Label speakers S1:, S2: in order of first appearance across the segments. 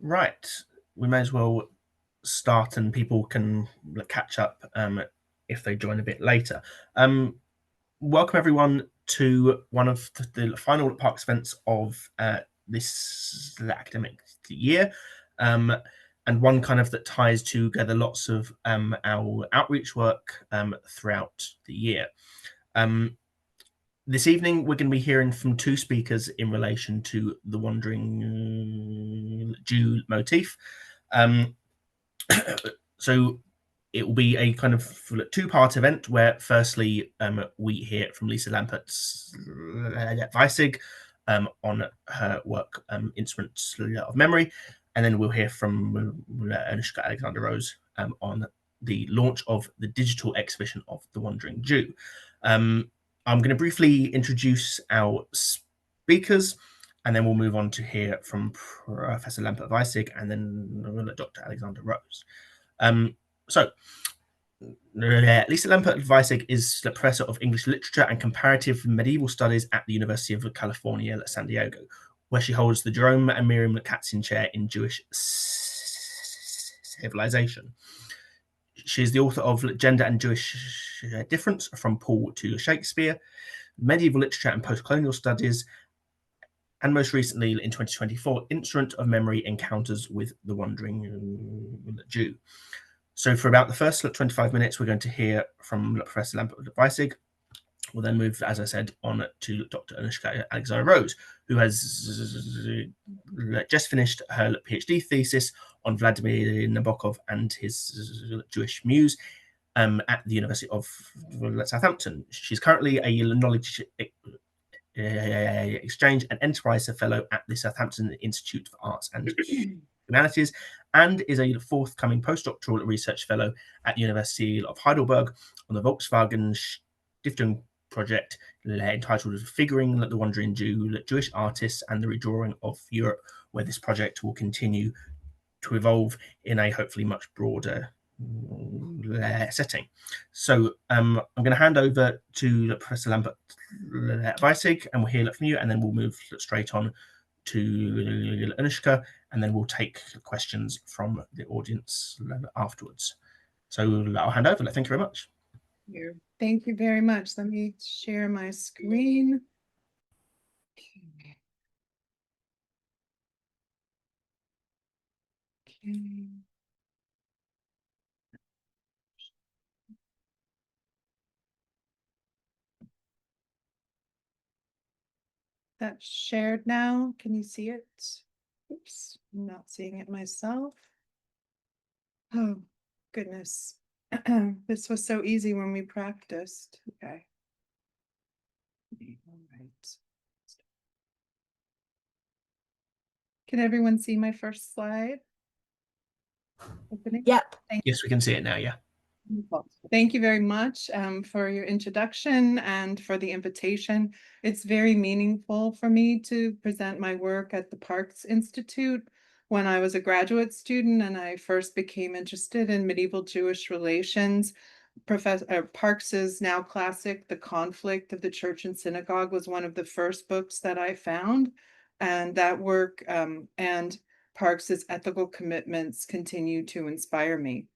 S1: Right, we may as well start, and people can catch up if they join a bit later. Welcome everyone to one of the final Parks events of this academic year, and one kind of that ties together lots of our outreach work throughout the year. This evening, we're going to be hearing from two speakers in relation to the Wandering Jew motif. So it will be a kind of two-part event where, firstly, we hear from Lisa Lampert-Weissig on her work, Instruments of Memory, and then we'll hear from Anushka Alexander-Rose on the launch of the digital exhibition of The Wandering Jew. I'm going to briefly introduce our speakers, and then we'll move on to hear from Professor Lampert-Weissig and then Dr. Alexander-Rose. So, Lisa Lampert-Weissig is the Professor of English Literature and Comparative Medieval Studies at the University of California, San Diego, where she holds the Jerome and Miriam Katzin Chair in Jewish Civilization. She is the author of Gender and Jewish Difference, From Paul to Shakespeare, Medieval Literature and Postcolonial Studies, and most recently, in 2024, Instrument of Memory Encounters with the Wandering Jew. So for about the first 25 minutes, we're going to hear from Professor Lampert-Weissig. We'll then move, as I said, on to Dr. Anushka Alexander-Rose, who has just finished her PhD thesis on Vladimir Nabokov and his Jewish muse at the University of Southampton. She's currently a knowledge exchange and enterprise fellow at the Southampton Institute for Arts and Humanities, and is a forthcoming postdoctoral research fellow at the University of Heidelberg on the Volkswagen Stiftung project entitled Figuring the Wandering Jew, Jewish Artists and the Redrawing of Europe, where this project will continue to evolve in a hopefully much broader setting. So I'm going to hand over to Professor Lampert-Weissig, and we'll hear from you, and then we'll move straight on to Anushka, and then we'll take questions from the audience afterwards. So I'll hand over. Thank you very much.
S2: Thank you very much. Let me share my screen. Okay. That's shared now. Can you see it? Oops, I'm not seeing it myself. Oh, goodness. This was so easy when we practiced. Okay. All right. Can everyone see my first slide?
S3: Opening? Yep.
S1: Yes, we can see it now, yeah.
S2: Thank you very much for your introduction and for the invitation. It's very meaningful for me to present my work at the Parks Institute. When I was a graduate student and I first became interested in medieval Jewish relations, Professor Parks's now classic, The Conflict of the Church and Synagogue, was one of the first books that I found. And that work and Parks's ethical commitments continue to inspire me.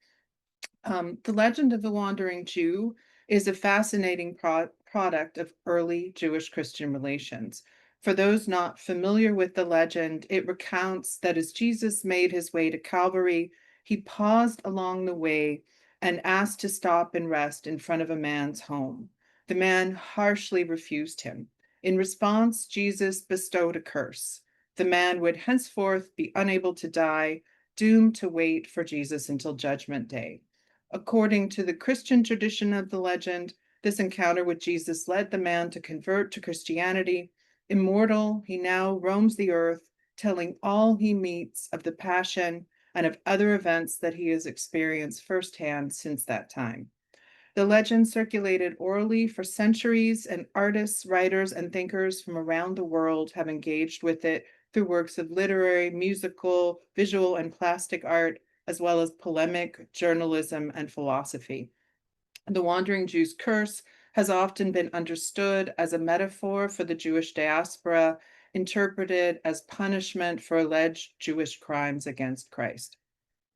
S2: The Legend of the Wandering Jew is a fascinating product of early Jewish-Christian relations. For those not familiar with the legend, it recounts that as Jesus made his way to Calvary, he paused along the way and asked to stop and rest in front of a man's home. The man harshly refused him. In response, Jesus bestowed a curse. The man would henceforth be unable to die, doomed to wait for Jesus until Judgment Day. According to the Christian tradition of the legend, this encounter with Jesus led the man to convert to Christianity. Immortal, he now roams the earth, telling all he meets of the Passion and of other events that he has experienced firsthand since that time. The legend circulated orally for centuries, and artists, writers, and thinkers from around the world have engaged with it through works of literary, musical, visual, and plastic art, as well as polemic, journalism, and philosophy. The Wandering Jew's curse has often been understood as a metaphor for the Jewish diaspora interpreted as punishment for alleged Jewish crimes against Christ.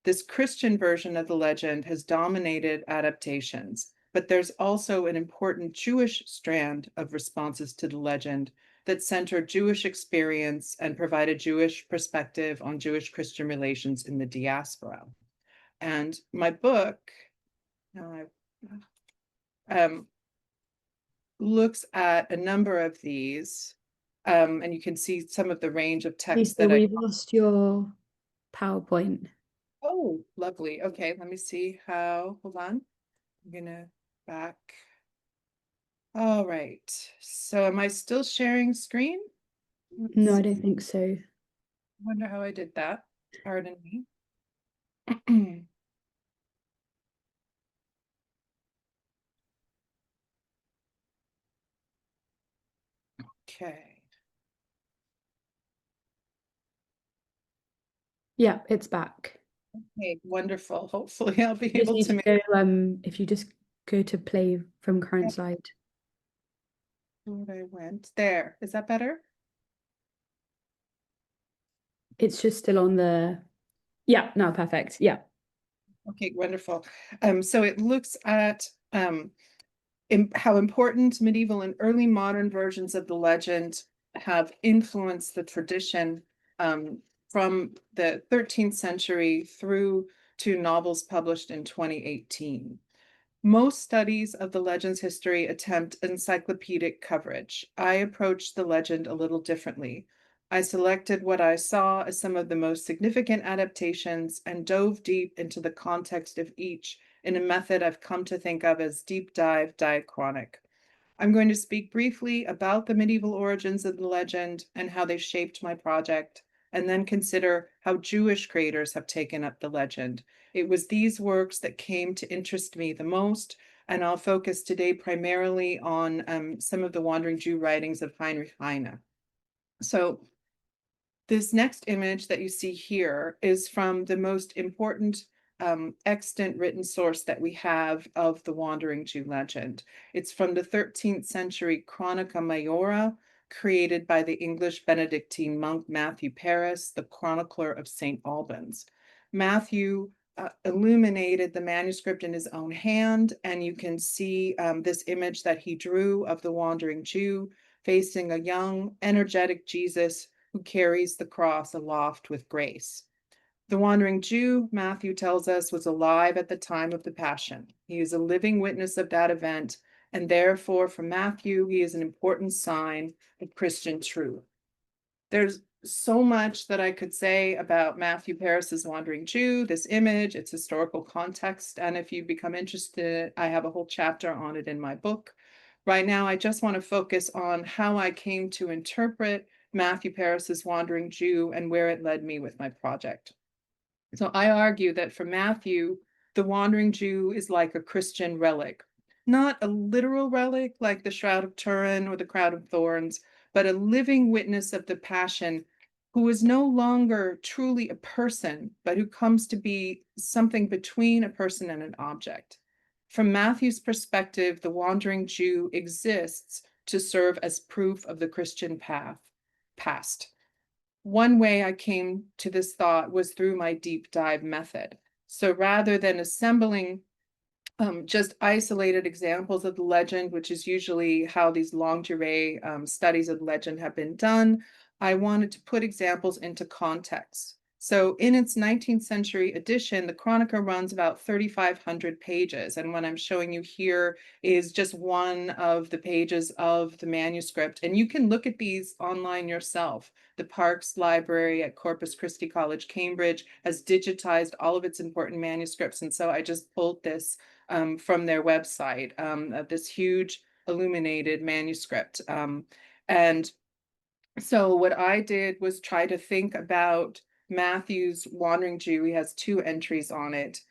S2: This Christian version of the legend has dominated adaptations, but there's also an important Jewish strand of responses to the legend that center Jewish experience and provide a Jewish perspective on Jewish-Christian relations in the diaspora. And my book looks at a number of these, and you can see some of the range of text
S3: Lisa, we've lost your PowerPoint.
S2: Oh, lovely. Okay, let me see how, hold on. I'm gonna back. All right, so am I still sharing screen?
S3: No, I don't think so.
S2: I wonder how I did that. Pardon me. Okay.
S3: Yeah, it's back.
S2: Okay, wonderful. Hopefully I'll be
S3: You just
S2: able
S3: need
S2: to
S3: to go, if you just go to play from current slide.
S2: where I went. There, is that better?
S3: It's just still on the, yeah, no, perfect. Yeah.
S2: Okay, wonderful. So it looks at how important medieval and early modern versions of the legend have influenced the tradition from the 13th century through to novels published in 2018. Most studies of the legend's history attempt encyclopedic coverage. I approached the legend a little differently. I selected what I saw as some of the most significant adaptations and dove deep into the context of each in a method I've come to think of as deep dive diachronic. I'm going to speak briefly about the medieval origins of the legend and how they shaped my project, and then consider how Jewish creators have taken up the legend. It was these works that came to interest me the most, and I'll focus today primarily on some of the Wandering Jew writings of Heinrich Heine. So this next image that you see here is from the most important extant written source that we have of the Wandering Jew legend. It's from the 13th century Chronica Maiora, created by the English Benedictine monk Matthew Paris, the chronicler of St. Albans. Matthew illuminated the manuscript in his own hand, and you can see this image that he drew of the Wandering Jew facing a young, energetic Jesus who carries the cross aloft with grace. The Wandering Jew, Matthew tells us, was alive at the time of the Passion. He is a living witness of that event, and therefore, for Matthew, he is an important sign of Christian truth. There's so much that I could say about Matthew Paris's Wandering Jew, this image, its historical context, and if you become interested, I have a whole chapter on it in my book. Right now, I just want to focus on how I came to interpret Matthew Paris's Wandering Jew and where it led me with my project. So I argue that for Matthew, the Wandering Jew is like a Christian relic, not a literal relic like the Shroud of Turin or the Crown of Thorns, but a living witness of the Passion who is no longer truly a person, but who comes to be something between a person and an object. From Matthew's perspective, the Wandering Jew exists to serve as proof of the Christian past. One way I came to this thought was through my deep dive method. So rather than assembling just isolated examples of the legend, which is usually how these longue durée studies of legend have been done, I wanted to put examples into context. So in its 19th century edition, the Chronica runs about 3,500 pages. And what I'm showing you here is just one of the pages of the manuscript. And you can look at these online yourself. The Parkes Library at Corpus Christi College, Cambridge has digitized all of its important manuscripts. And so I just pulled this from their website, this huge illuminated manuscript. And so what I did was try to think about Matthew's Wandering Jew. He has 2 entries on it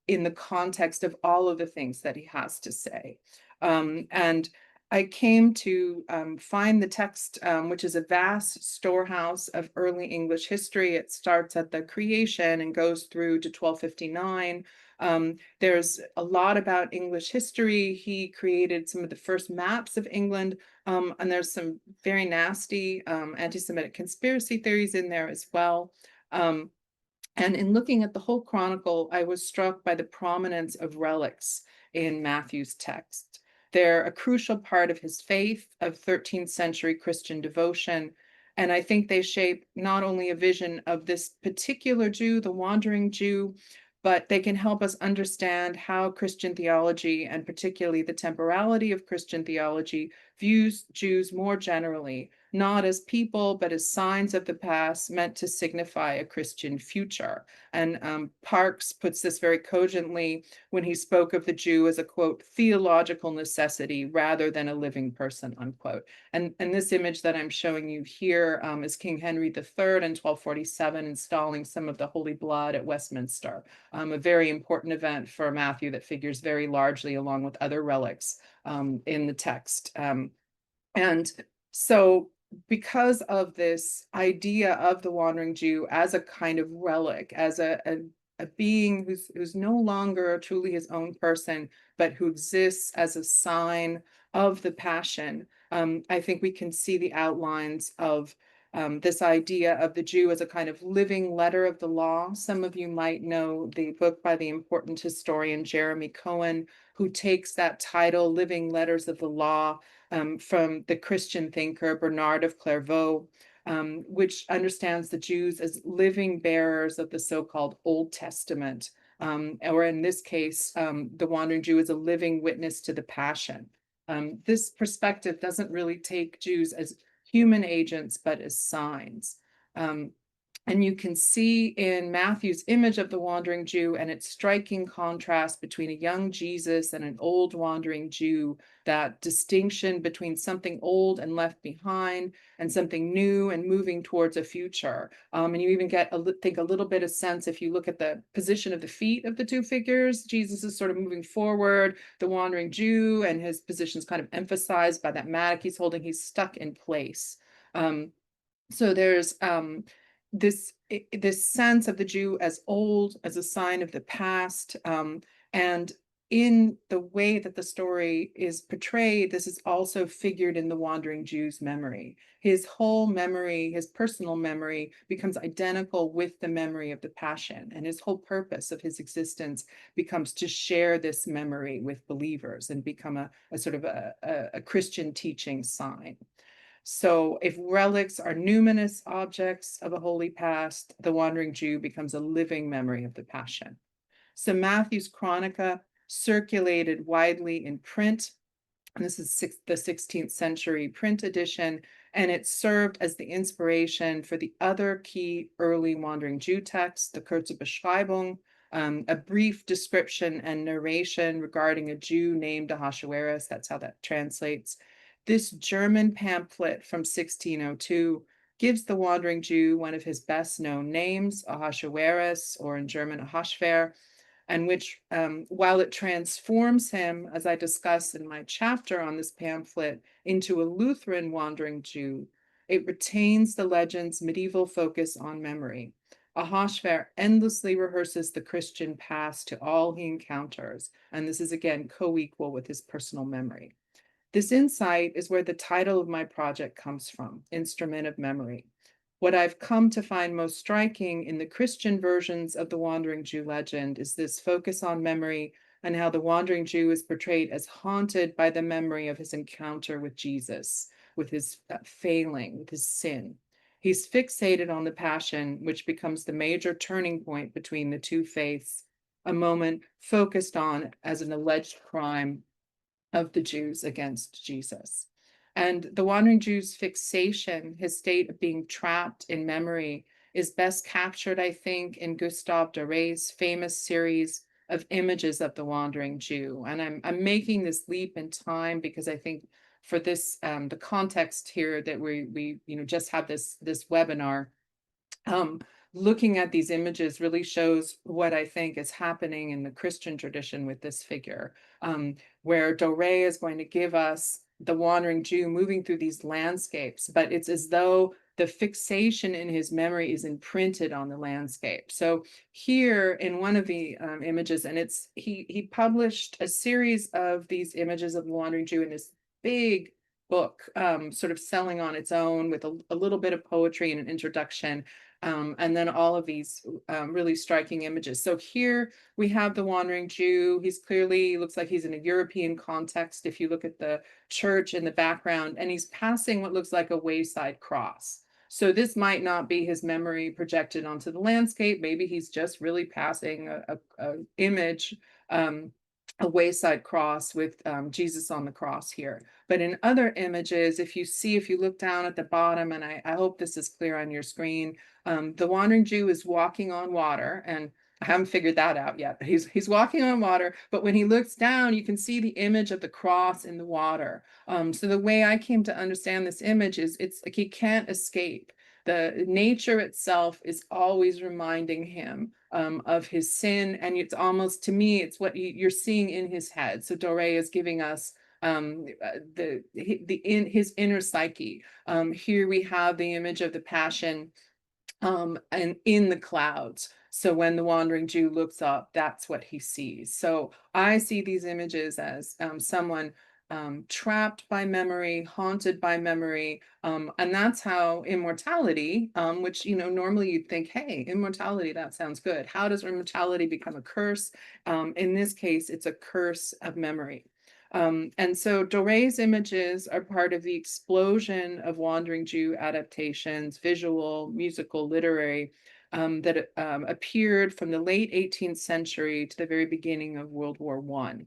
S2: in the context of all of the things that he has to say. And I came to find the text, which is a vast storehouse of early English history. It starts at the creation and goes through to 1259. There's a lot about English history. He created some of the first maps of England, and there's some very nasty anti-Semitic conspiracy theories in there as well. And in looking at the whole chronicle, I was struck by the prominence of relics in Matthew's text. They're a crucial part of his faith, of 13th century Christian devotion. And I think they shape not only a vision of this particular Jew, the wandering Jew, but they can help us understand how Christian theology, and particularly the temporality of Christian theology, views Jews more generally, not as people, but as signs of the past meant to signify a Christian future. And Parks puts this very cogently when he spoke of the Jew as a, quote, theological necessity rather than a living person, unquote. And this image that I'm showing you here is King Henry III in 1247 installing some of the holy blood at Westminster, a very important event for Matthew that figures very largely along with other relics in the text. And so because of this idea of the wandering Jew as a kind of relic, as a being who's no longer truly his own person, but who exists as a sign of the passion, I think we can see the outlines of this idea of the Jew as a kind of living letter of the law. Some of you might know the book by the important historian Jeremy Cohen, who takes that title, Living Letters of the Law, from the Christian thinker Bernard of Clairvaux, which understands the Jews as living bearers of the so-called Old Testament, or in this case, the wandering Jew is a living witness to the Passion. This perspective doesn't really take Jews as human agents, but as signs. And you can see in Matthew's image of the wandering Jew and its striking contrast between a young Jesus and an old wandering Jew, that distinction between something old and left behind and something new and moving towards a future. And you even get, think a little bit of sense if you look at the position of the feet of the two figures. Jesus is sort of moving forward, the wandering Jew, and his position is kind of emphasized by that mattock he's holding. He's stuck in place. So there's this sense of the Jew as old, as a sign of the past, and in the way that the story is portrayed, this is also figured in the wandering Jew's memory. His whole memory, his personal memory, becomes identical with the memory of the Passion, and his whole purpose of his existence becomes to share this memory with believers and become a sort of a Christian teaching sign. So if relics are numinous objects of a holy past, the wandering Jew becomes a living memory of the Passion. So Matthew's Chronica circulated widely in print, and this is the 16th century print edition, and it served as the inspiration for the other key early wandering Jew texts, the Kurze Beschreibung, a brief description and narration regarding a Jew named Ahasuerus. That's how that translates. This German pamphlet from 1602 gives the wandering Jew one of his best known names, Ahasuerus, or in German Ahasver, and which, while it transforms him, as I discuss in my chapter on this pamphlet, into a Lutheran wandering Jew, it retains the legend's medieval focus on memory. Ahasver endlessly rehearses the Christian past to all he encounters, and this is again co-equal with his personal memory. This insight is where the title of my project comes from, Instrument of Memory. What I've come to find most striking in the Christian versions of the Wandering Jew legend is this focus on memory and how the Wandering Jew is portrayed as haunted by the memory of his encounter with Jesus, with his failing, with his sin. He's fixated on the Passion, which becomes the major turning point between the two faiths, a moment focused on as an alleged crime of the Jews against Jesus. And the wandering Jew's fixation, his state of being trapped in memory, is best captured, I think, in Gustave Doré's famous series of images of the wandering Jew. And I'm making this leap in time because I think for this, the context here that we just have this webinar, looking at these images really shows what I think is happening in the Christian tradition with this figure, where Doré is going to give us the wandering Jew moving through these landscapes, but it's as though the fixation in his memory is imprinted on the landscape. So here in one of the images, and he published a series of these images of the wandering Jew in this big book, sort of selling on its own with a little bit of poetry and an introduction, and then all of these really striking images. So here we have the wandering Jew. He's clearly looks like he's in a European context if you look at the church in the background, and he's passing what looks like a wayside cross. So this might not be his memory projected onto the landscape. Maybe he's just really passing a image, a wayside cross with Jesus on the cross here. But in other images, if you look down at the bottom, and I hope this is clear on your screen, the wandering Jew is walking on water, and I haven't figured that out yet. He's walking on water, but when he looks down, you can see the image of the cross in the water. So the way I came to understand this image is it's like he can't escape. The nature itself is always reminding him of his sin, and it's almost, to me, it's what you're seeing in his head. So Doré is giving us his inner psyche. Here we have the image of the Passion, and in the clouds. So when the wandering Jew looks up, that's what he sees. So I see these images as someone trapped by memory, haunted by memory, and that's how immortality, which normally you'd think, hey, immortality, that sounds good. How does immortality become a curse? In this case, it's a curse of memory. And so Doré's images are part of the explosion of wandering Jew adaptations, visual, musical, literary, that appeared from the late 18th century to the very beginning of World War I.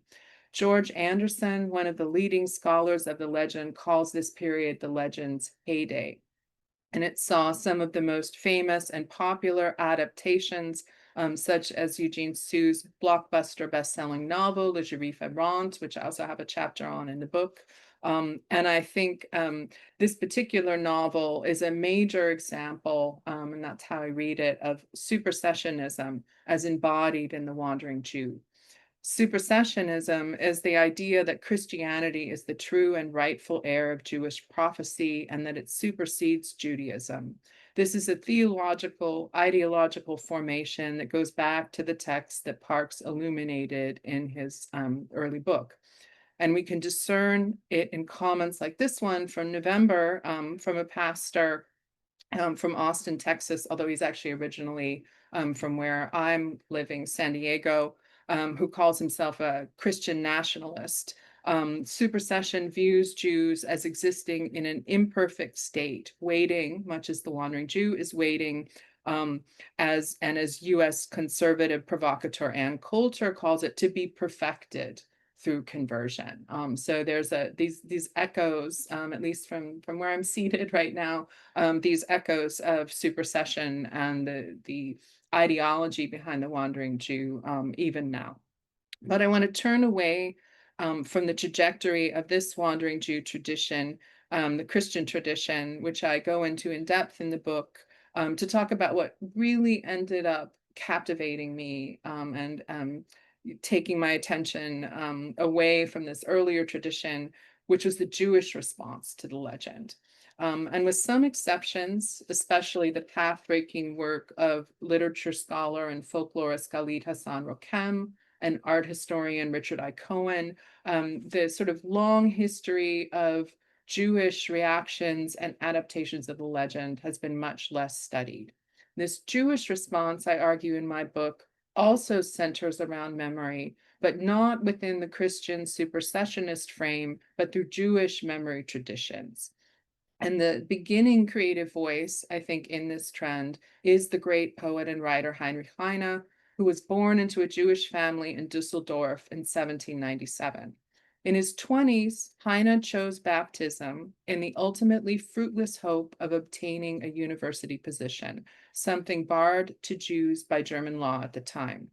S2: George Anderson, one of the leading scholars of the legend, calls this period the legend's heyday. And it saw some of the most famous and popular adaptations, such as Eugene Sue's blockbuster best-selling novel, Le Juif Errant, which I also have a chapter on in the book. And I think this particular novel is a major example, and that's how I read it, of supersessionism as embodied in The Wandering Jew. Supersessionism is the idea that Christianity is the true and rightful heir of Jewish prophecy and that it supersedes Judaism. This is a theological, ideological formation that goes back to the text that Parks illuminated in his early book. And we can discern it in comments like this one from November from a pastor from Austin, Texas, although he's actually originally from where I'm living, San Diego, who calls himself a Christian nationalist. Supersession views Jews as existing in an imperfect state, waiting, much as the wandering Jew is waiting, as U.S. conservative provocateur Ann Coulter calls it, to be perfected through conversion. So there's these echoes, at least from where I'm seated right now, these echoes of supersession and the ideology behind the wandering Jew even now. But I want to turn away from the trajectory of this wandering Jew tradition, the Christian tradition, which I go into in depth in the book, to talk about what really ended up captivating me and taking my attention away from this earlier tradition, which was the Jewish response to the legend. And with some exceptions, especially the path-breaking work of literature scholar and folklorist Khalid Hassan Rokem and art historian Richard I. Cohen, the sort of long history of Jewish reactions and adaptations of the legend has been much less studied. This Jewish response, I argue in my book, also centers around memory, but not within the Christian supersessionist frame, but through Jewish memory traditions. And the beginning creative voice, I think, in this trend is the great poet and writer Heinrich Heine, who was born into a Jewish family in Dusseldorf in 1797. In his 20s, Heine chose baptism in the ultimately fruitless hope of obtaining a university position, something barred to Jews by German law at the time.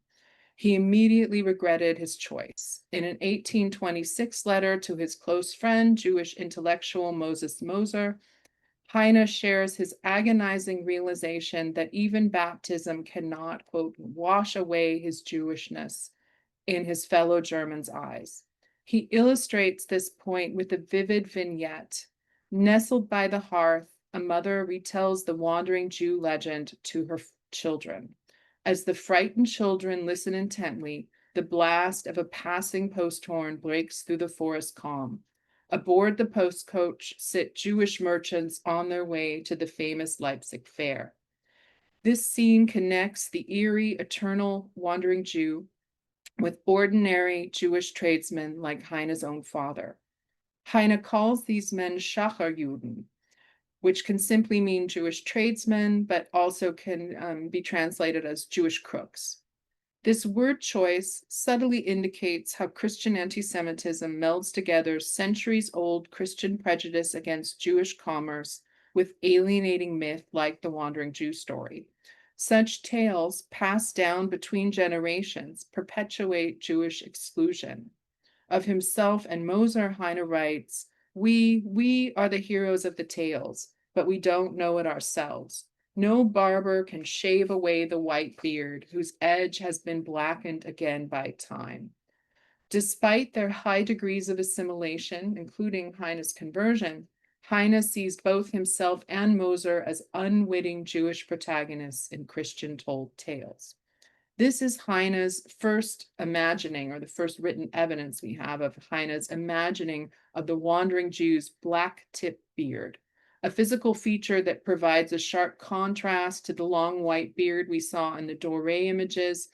S2: He immediately regretted his choice. In an 1826 letter to his close friend, Jewish intellectual Moses Moser, Heine shares his agonizing realization that even baptism cannot, quote, wash away his Jewishness in his fellow Germans' eyes. He illustrates this point with a vivid vignette. Nestled by the hearth, a mother retells the wandering Jew legend to her children. As the frightened children listen intently, the blast of a passing post horn breaks through the forest calm. Aboard the post coach sit Jewish merchants on their way to the famous Leipzig fair. This scene connects the eerie, eternal wandering Jew with ordinary Jewish tradesmen like Heine's own father. Heine calls these men Schacharjuden, which can simply mean Jewish tradesmen, but also can be translated as Jewish crooks. This word choice subtly indicates how Christian anti-Semitism melds together centuries-old Christian prejudice against Jewish commerce with alienating myth like the Wandering Jew story. Such tales, passed down between generations, perpetuate Jewish exclusion. Of himself and Moser, Heine writes, we are the heroes of the tales, but we don't know it ourselves. No barber can shave away the white beard whose edge has been blackened again by time. Despite their high degrees of assimilation, including Heine's conversion, Heine sees both himself and Moser as unwitting Jewish protagonists in Christian told tales. This is Heine's first imagining, or the first written evidence we have of Heine's imagining of the wandering Jew's black tip beard, a physical feature that provides a sharp contrast to the long white beard we saw in the Doré images,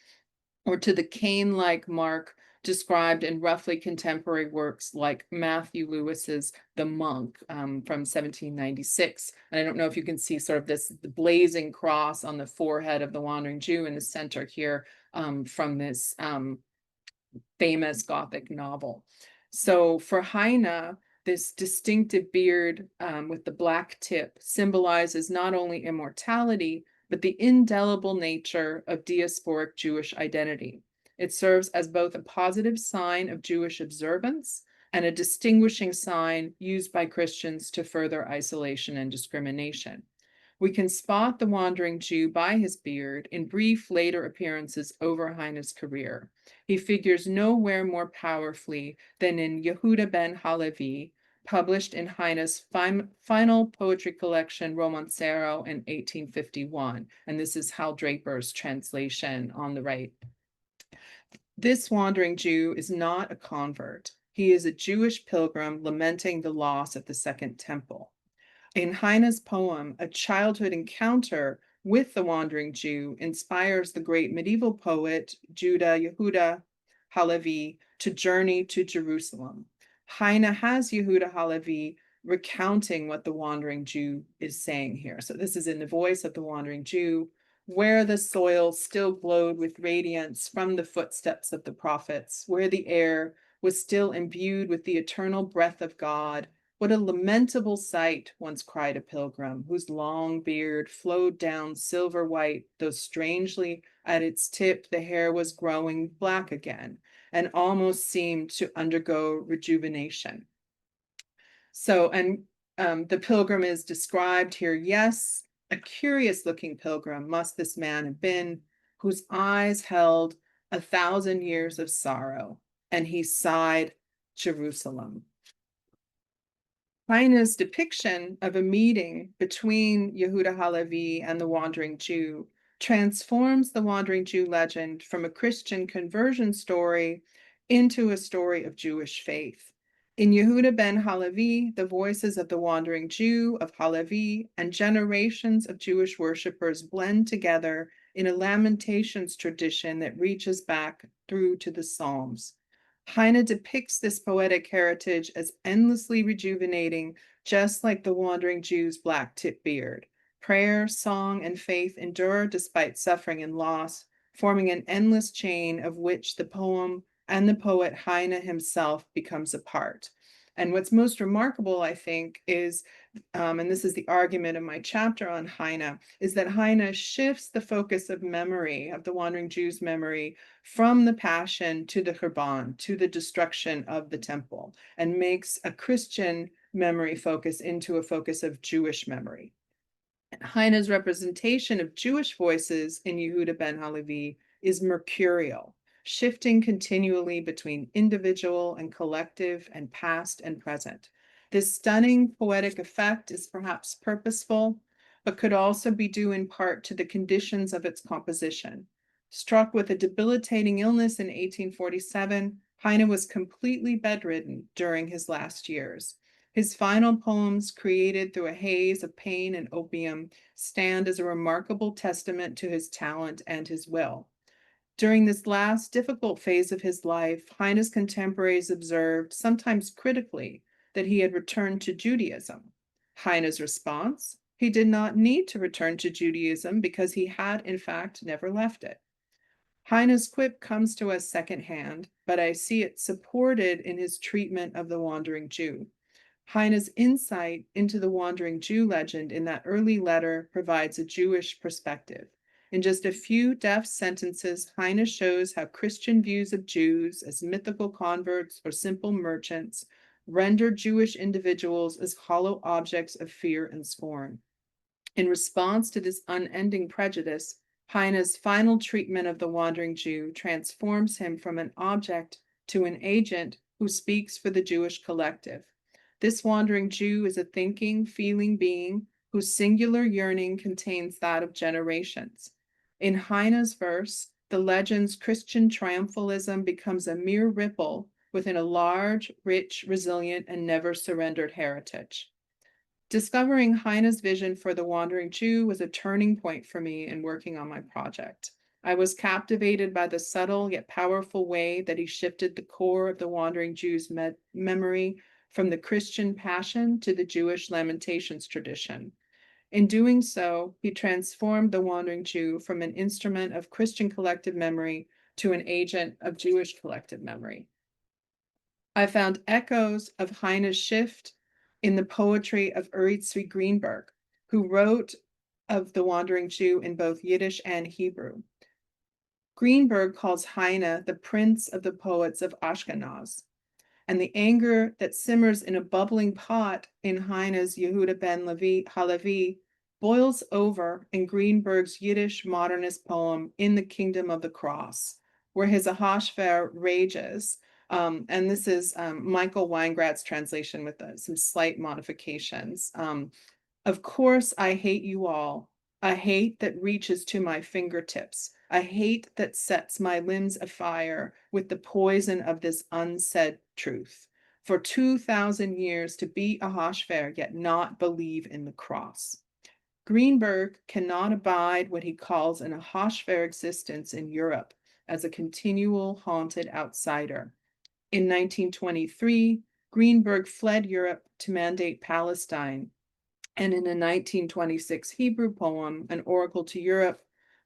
S2: or to the cane-like mark described in roughly contemporary works like Matthew Lewis's The Monk from 1796. And I don't know if you can see sort of the blazing cross on the forehead of the wandering Jew in the center here from this famous Gothic novel. So for Heine, this distinctive beard with the black tip symbolizes not only immortality, but the indelible nature of diasporic Jewish identity. It serves as both a positive sign of Jewish observance and a distinguishing sign used by Christians to further isolation and discrimination. We can spot the wandering Jew by his beard in brief later appearances over Heine's career. He figures nowhere more powerfully than in Yehuda ben Halevi, published in Heine's final poetry collection, Romancero, in 1851. And this is Hal Draper's translation on the right. This wandering Jew is not a convert. He is a Jewish pilgrim lamenting the loss of the Second Temple. In Heine's poem, a childhood encounter with the wandering Jew inspires the great medieval poet Judah Yehuda Halevi to journey to Jerusalem. Heine has Yehuda Halevi recounting what the wandering Jew is saying here. So this is in the voice of the wandering Jew, where the soil still glowed with radiance from the footsteps of the prophets, where the air was still imbued with the eternal breath of God. What a lamentable sight, once cried a pilgrim, whose long beard flowed down silver white, though strangely at its tip the hair was growing black again, and almost seemed to undergo rejuvenation. So, and the pilgrim is described here. Yes, a curious looking pilgrim must this man have been, whose eyes held 1,000 years of sorrow, and he sighed Jerusalem. Heine's depiction of a meeting between Yehuda Halevi and the wandering Jew transforms the wandering Jew legend from a Christian conversion story into a story of Jewish faith. In Yehuda ben Halevi, the voices of the wandering Jew, of Halevi, and generations of Jewish worshippers blend together in a lamentations tradition that reaches back through to the Psalms. Heine depicts this poetic heritage as endlessly rejuvenating, just like the wandering Jew's black tip beard. Prayer, song, and faith endure despite suffering and loss, forming an endless chain of which the poem and the poet Heine himself becomes a part. And what's most remarkable, I think, is, and this is the argument of my chapter on Heine, is that Heine shifts the focus of memory, of the wandering Jew's memory, from the Passion to the Churban, to the destruction of the temple, and makes a Christian memory focus into a focus of Jewish memory. Heine's representation of Jewish voices in Yehuda ben Halevi is mercurial. shifting continually between individual and collective and past and present. This stunning poetic effect is perhaps purposeful, but could also be due in part to the conditions of its composition. Struck with a debilitating illness in 1847, Heine was completely bedridden during his last years. His final poems, created through a haze of pain and opium, stand as a remarkable testament to his talent and his will. During this last difficult phase of his life, Heine's contemporaries observed, sometimes critically, that he had returned to Judaism. Heine's response: he did not need to return to Judaism because he had, in fact, never left it. Heine's quip comes to us secondhand, but I see it supported in his treatment of the Wandering Jew. Heine's insight into the Wandering Jew legend in that early letter provides a Jewish perspective. In just a few deft sentences, Heine shows how Christian views of Jews as mythical converts or simple merchants render Jewish individuals as hollow objects of fear and scorn. In response to this unending prejudice, Heine's final treatment of the Wandering Jew transforms him from an object to an agent who speaks for the Jewish collective. This Wandering Jew is a thinking, feeling being whose singular yearning contains that of generations. In Heine's verse, the legend's Christian triumphalism becomes a mere ripple within a large, rich, resilient, and never surrendered heritage. Discovering Heine's vision for the Wandering Jew was a turning point for me in working on my project. I was captivated by the subtle yet powerful way that he shifted the core of the Wandering Jew's memory from the Christian Passion to the Jewish Lamentations tradition. In doing so, he transformed the Wandering Jew from an instrument of Christian collective memory to an agent of Jewish collective memory. I found echoes of Heine's shift in the poetry of Uri Tzvi Greenberg, who wrote of the Wandering Jew in both Yiddish and Hebrew. Greenberg calls Heine the prince of the poets of Ashkenaz, and the anger that simmers in a bubbling pot in Heine's Yehuda ben Levi Halevi boils over in Greenberg's Yiddish modernist poem In the Kingdom of the Cross, where his Ahasver rages. And this is Michael Weingrat's translation with some slight modifications. Of course, I hate you all, a hate that reaches to my fingertips, a hate that sets my limbs afire with the poison of this unsaid truth. For 2,000 years to be Ahasver, yet not believe in the cross. Greenberg cannot abide what he calls an Ahasver existence in Europe as a continual haunted outsider. In 1923, Greenberg fled Europe to mandate Palestine, and in a 1926 Hebrew poem, An Oracle to Europe,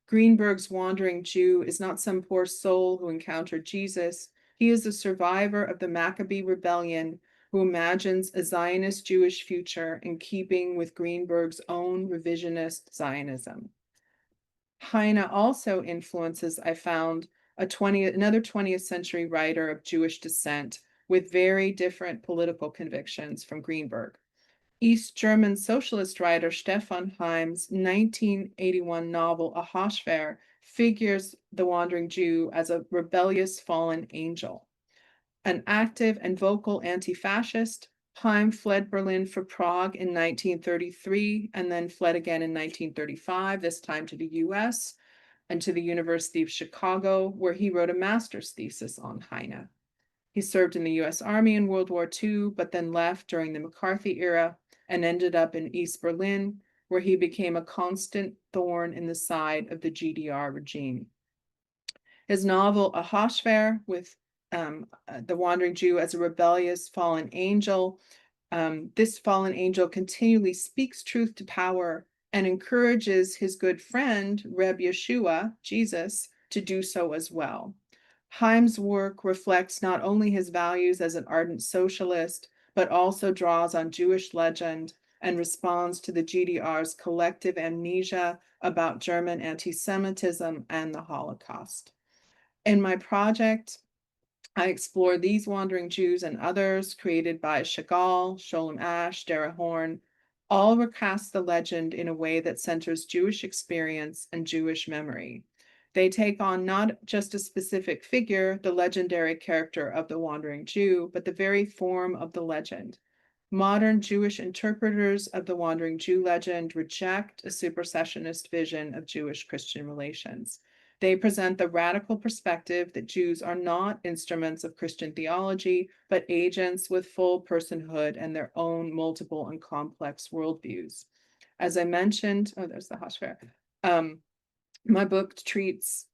S2: Greenberg's Wandering Jew is not some poor soul who encountered Jesus. He is a survivor of the Maccabee Rebellion who imagines a Zionist Jewish future in keeping with Greenberg's own revisionist Zionism. Heine also influences, I found, another 20th century writer of Jewish descent with very different political convictions from Greenberg. East German socialist writer Stefan Heim's 1981 novel Ahasver figures the Wandering Jew as a rebellious fallen angel. An active and vocal anti-fascist, Heim fled Berlin for Prague in 1933 and then fled again in 1935, this time to the US and to the University of Chicago, where he wrote a master's thesis on Heine. He served in the US Army in World War II, but then left during the McCarthy era and ended up in East Berlin, where he became a constant thorn in the side of the GDR regime. His novel Ahasver, with the Wandering Jew as a rebellious fallen angel, this fallen angel continually speaks truth to power and encourages his good friend, Reb Yeshua, Jesus, to do so as well. Heim's work reflects not only his values as an ardent socialist, but also draws on Jewish legend and responds to the GDR's collective amnesia about German anti-Semitism and the Holocaust. In my project, I explore these Wandering Jews and others created by Chagall, Sholem Asch, Dara Horn. All recast the legend in a way that centers Jewish experience and Jewish memory. They take on not just a specific figure, the legendary character of the Wandering Jew, but the very form of the legend. Modern Jewish interpreters of the Wandering Jew legend reject a supersessionist vision of Jewish-Christian relations. They present the radical perspective that Jews are not instruments of Christian theology, but agents with full personhood and their own multiple and complex worldviews. As I mentioned, oh, there's the Hashver. My book treats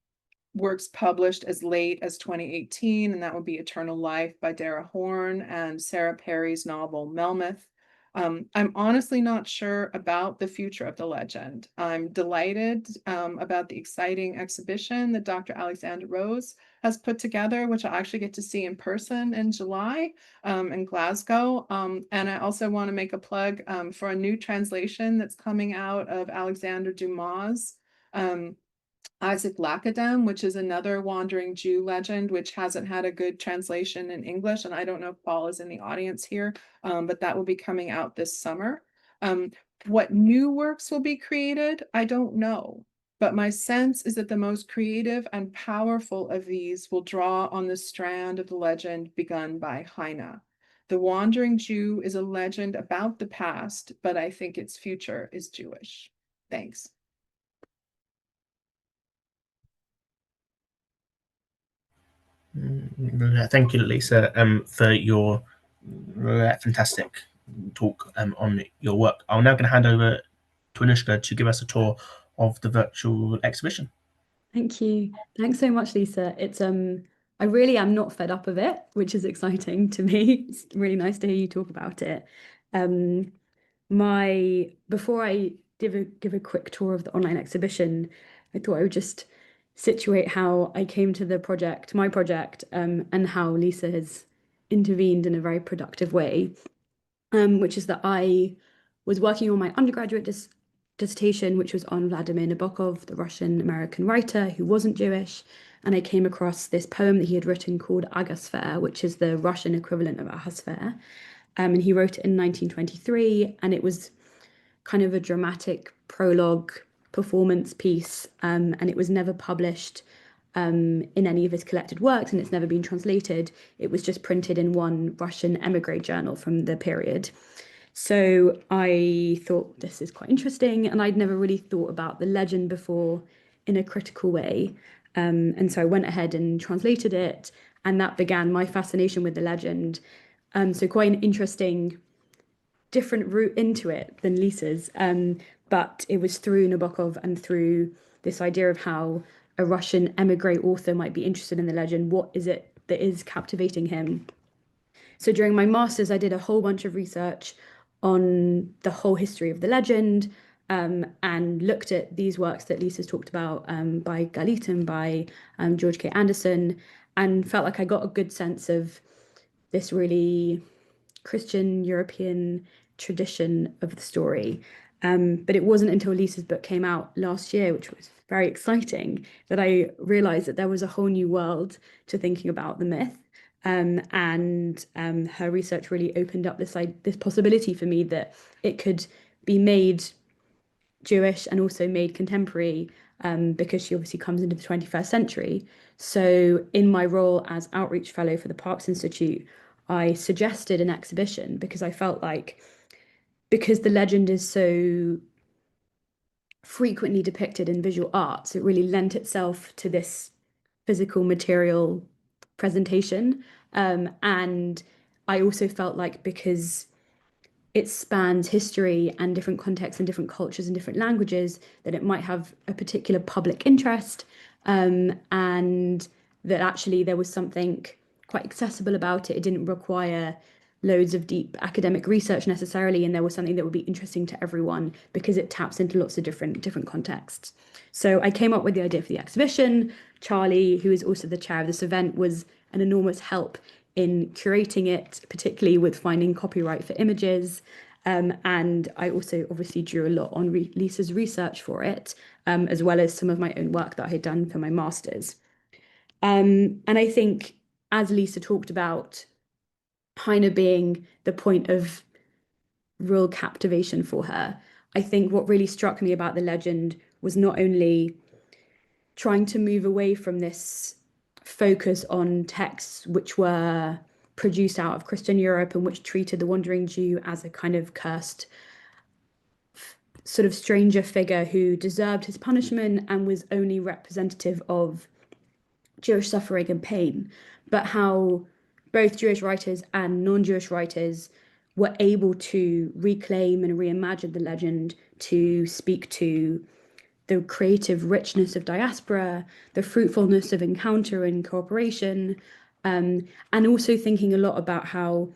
S2: works published as late as 2018, and that would be Eternal Life by Dara Horn and Sarah Perry's novel Melmoth. I'm honestly not sure about the future of the legend. I'm delighted about the exciting exhibition that Dr. Alexander Rose has put together, which I'll actually get to see in person in July in Glasgow. And I also want to make a plug for a new translation that's coming out of Alexander Dumas' Isaac Lakedem, which is another Wandering Jew legend, which hasn't had a good translation in English. And I don't know if Paul is in the audience here, but that will be coming out this summer. What new works will be created, I don't know. But my sense is that the most creative and powerful of these will draw on the strand of the legend begun by Heine. The Wandering Jew is a legend about the past, but I think its future is Jewish. Thanks.
S1: Thank you, Lisa, for your fantastic talk on your work. I'm now going to hand over to Anushka to give us a tour of the virtual exhibition.
S3: Thank you. Thanks so much, Lisa. It's I really am not fed up of it, which is exciting to me. It's really nice to hear you talk about it. Before I give a quick tour of the online exhibition, I thought I would just situate how I came to my project, and how Lisa has intervened in a very productive way, which is that I was working on my undergraduate dissertation, which was on Vladimir Nabokov, the Russian-American writer who wasn't Jewish, and I came across this poem that he had written called Ahasver, which is the Russian equivalent of Ahasver, and he wrote it in 1923, and it was kind of a dramatic prologue performance piece, and it was never published in any of his collected works, and it's never been translated. It was just printed in one Russian emigre journal from the period. So I thought this is quite interesting, and I'd never really thought about the legend before in a critical way. And so I went ahead and translated it, and that began my fascination with the legend. So quite an interesting, different route into it than Lisa's. But it was through Nabokov and through this idea of how a Russian emigre author might be interested in the legend. What is it that is captivating him? So during my master's, I did a whole bunch of research on the whole history of the legend, and looked at these works that Lisa's talked about, by Galit and by George K. Anderson, and felt like I got a good sense of this really Christian European tradition of the story. But it wasn't until Lisa's book came out last year, which was very exciting, that I realized that there was a whole new world to thinking about the myth. And her research really opened up this possibility for me that it could be made Jewish and also made contemporary, because she obviously comes into the 21st century. So in my role as outreach fellow for the Parks Institute, I suggested an exhibition because I felt like, because the legend is so frequently depicted in visual arts, it really lent itself to this physical material presentation. And I also felt like, because it spans history and different contexts and different cultures and different languages, that it might have a particular public interest, and that actually there was something quite accessible about it. It didn't require loads of deep academic research necessarily, and there was something that would be interesting to everyone because it taps into lots of different contexts. So I came up with the idea for the exhibition. Charlie, who is also the chair of this event, was an enormous help in curating it, particularly with finding copyright for images. And I also obviously drew a lot on Lisa's research for it, as well as some of my own work that I had done for my master's. And I think, as Lisa talked about, Heine being the point of real captivation for her, I think what really struck me about the legend was not only trying to move away from this focus on texts which were produced out of Christian Europe and which treated the Wandering Jew as a kind of cursed sort of stranger figure who deserved his punishment and was only representative of Jewish suffering and pain, but how both Jewish writers and non-Jewish writers were able to reclaim and reimagine the legend to speak to the creative richness of diaspora, the fruitfulness of encounter and cooperation, and also thinking a lot about how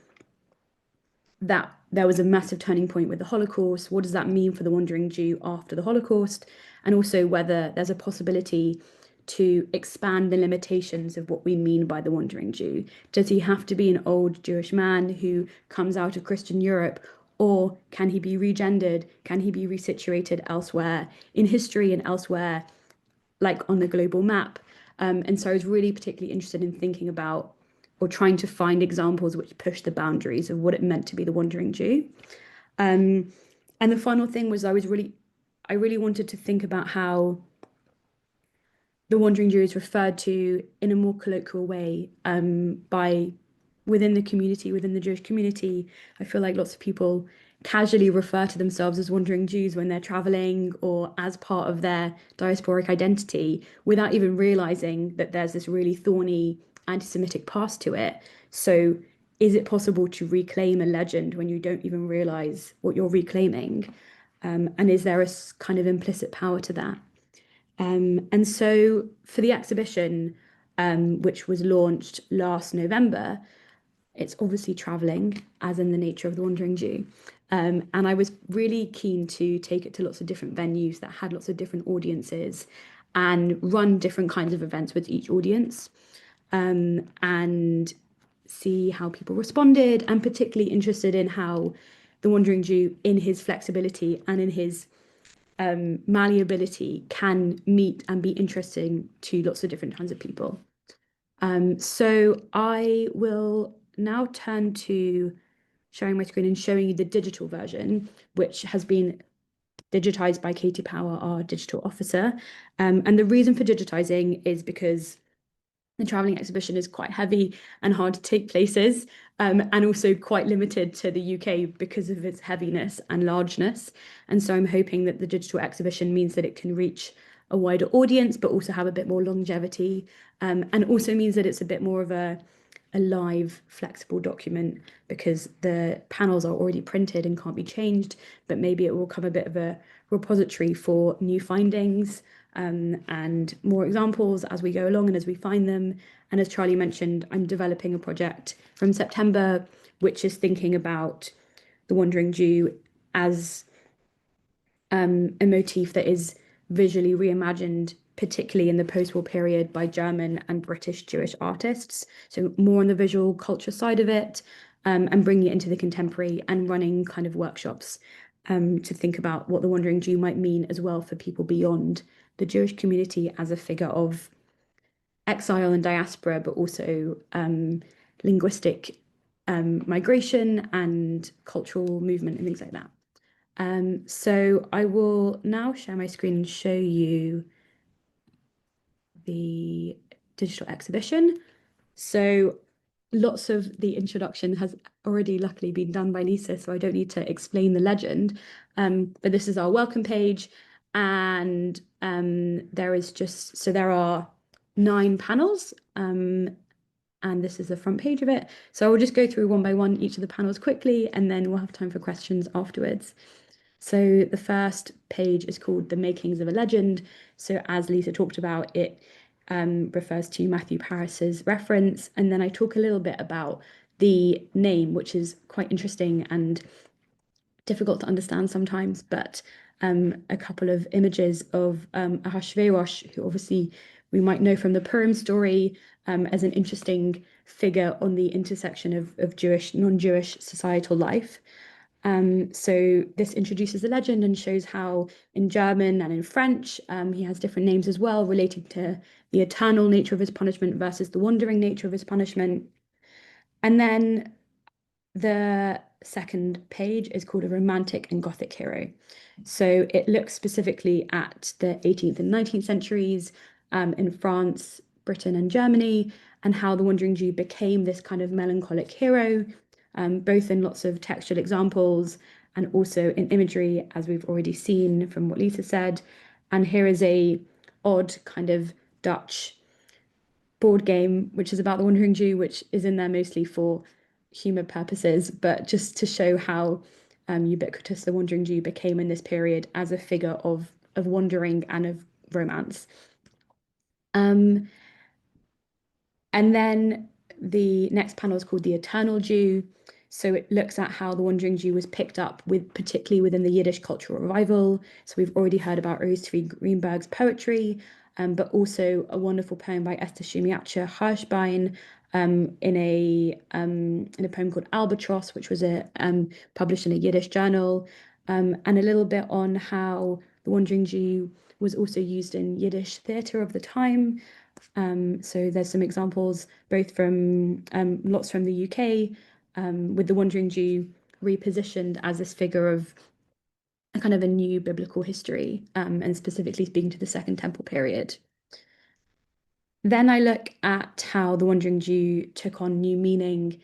S3: that there was a massive turning point with the Holocaust. What does that mean for the Wandering Jew after the Holocaust? And also whether there's a possibility to expand the limitations of what we mean by the Wandering Jew. Does he have to be an old Jewish man who comes out of Christian Europe, or can he be regendered? Can he be resituated elsewhere in history and elsewhere, like on the global map? And so I was really particularly interested in thinking about or trying to find examples which push the boundaries of what it meant to be the Wandering Jew. And the final thing was I really wanted to think about how the Wandering Jew is referred to in a more colloquial way by within the community, within the Jewish community. I feel like lots of people casually refer to themselves as Wandering Jews when they're traveling or as part of their diasporic identity without even realizing that there's this really thorny anti-Semitic past to it. So is it possible to reclaim a legend when you don't even realize what you're reclaiming? And is there a kind of implicit power to that? And so for the exhibition, which was launched last November, it's obviously traveling, as in the nature of the Wandering Jew. And I was really keen to take it to lots of different venues that had lots of different audiences and run different kinds of events with each audience, and see how people responded. I'm particularly interested in how the Wandering Jew, in his flexibility and in his malleability, can meet and be interesting to lots of different kinds of people. So I will now turn to sharing my screen and showing you the digital version, which has been digitized by Katie Power, our digital officer. And the reason for digitizing is because the traveling exhibition is quite heavy and hard to take places, and also quite limited to the UK because of its heaviness and largeness. And so I'm hoping that the digital exhibition means that it can reach a wider audience, but also have a bit more longevity, and also means that it's a bit more of a live, flexible document because the panels are already printed and can't be changed, but maybe it will become a bit of a repository for new findings, and more examples as we go along and as we find them. And as Charlie mentioned, I'm developing a project from September, which is thinking about the Wandering Jew as a motif that is visually reimagined, particularly in the post-war period, by German and British Jewish artists. So more on the visual culture side of it, and bringing it into the contemporary and running kind of workshops to think about what the Wandering Jew might mean as well for people beyond the Jewish community as a figure of exile and diaspora, but also linguistic migration and cultural movement and things like that. So I will now share my screen and show you the digital exhibition. So lots of the introduction has already luckily been done by Lisa, so I don't need to explain the legend. But this is our welcome page, and there are 9 panels, and this is the front page of it. So I will just go through one by one each of the panels quickly, and then we'll have time for questions afterwards. So the first page is called The Makings of a Legend. So as Lisa talked about, it refers to Matthew Paris's reference. And then I talk a little bit about the name, which is quite interesting and difficult to understand sometimes, but a couple of images of Ahasuerus, who obviously we might know from the Purim story as an interesting figure on the intersection of Jewish, non-Jewish societal life. So this introduces the legend and shows how in German and in French, he has different names as well, relating to the eternal nature of his punishment versus the wandering nature of his punishment. And then the second page is called A Romantic and Gothic Hero. So it looks specifically at the 18th and 19th centuries, in France, Britain, and Germany, and how the Wandering Jew became this kind of melancholic hero, both in lots of textual examples and also in imagery, as we've already seen from what Lisa said. And here is a odd kind of Dutch board game, which is about the Wandering Jew, which is in there mostly for humor purposes, but just to show how ubiquitous the Wandering Jew became in this period as a figure of wandering and of romance. And then the next panel is called The Eternal Jew. So it looks at how the Wandering Jew was picked up particularly within the Yiddish cultural revival. So we've already heard about Rose-Marie Greenberg's poetry, but also a wonderful poem by Esther Shumiacha Hirschbein in a poem called Albatross, which was published in a Yiddish journal, and a little bit on how the Wandering Jew was also used in Yiddish theatre of the time. So there's some examples, both from lots from the UK, with the Wandering Jew repositioned as this figure of a kind of a new biblical history, and specifically speaking to the Second Temple period. Then I look at how the Wandering Jew took on new meaning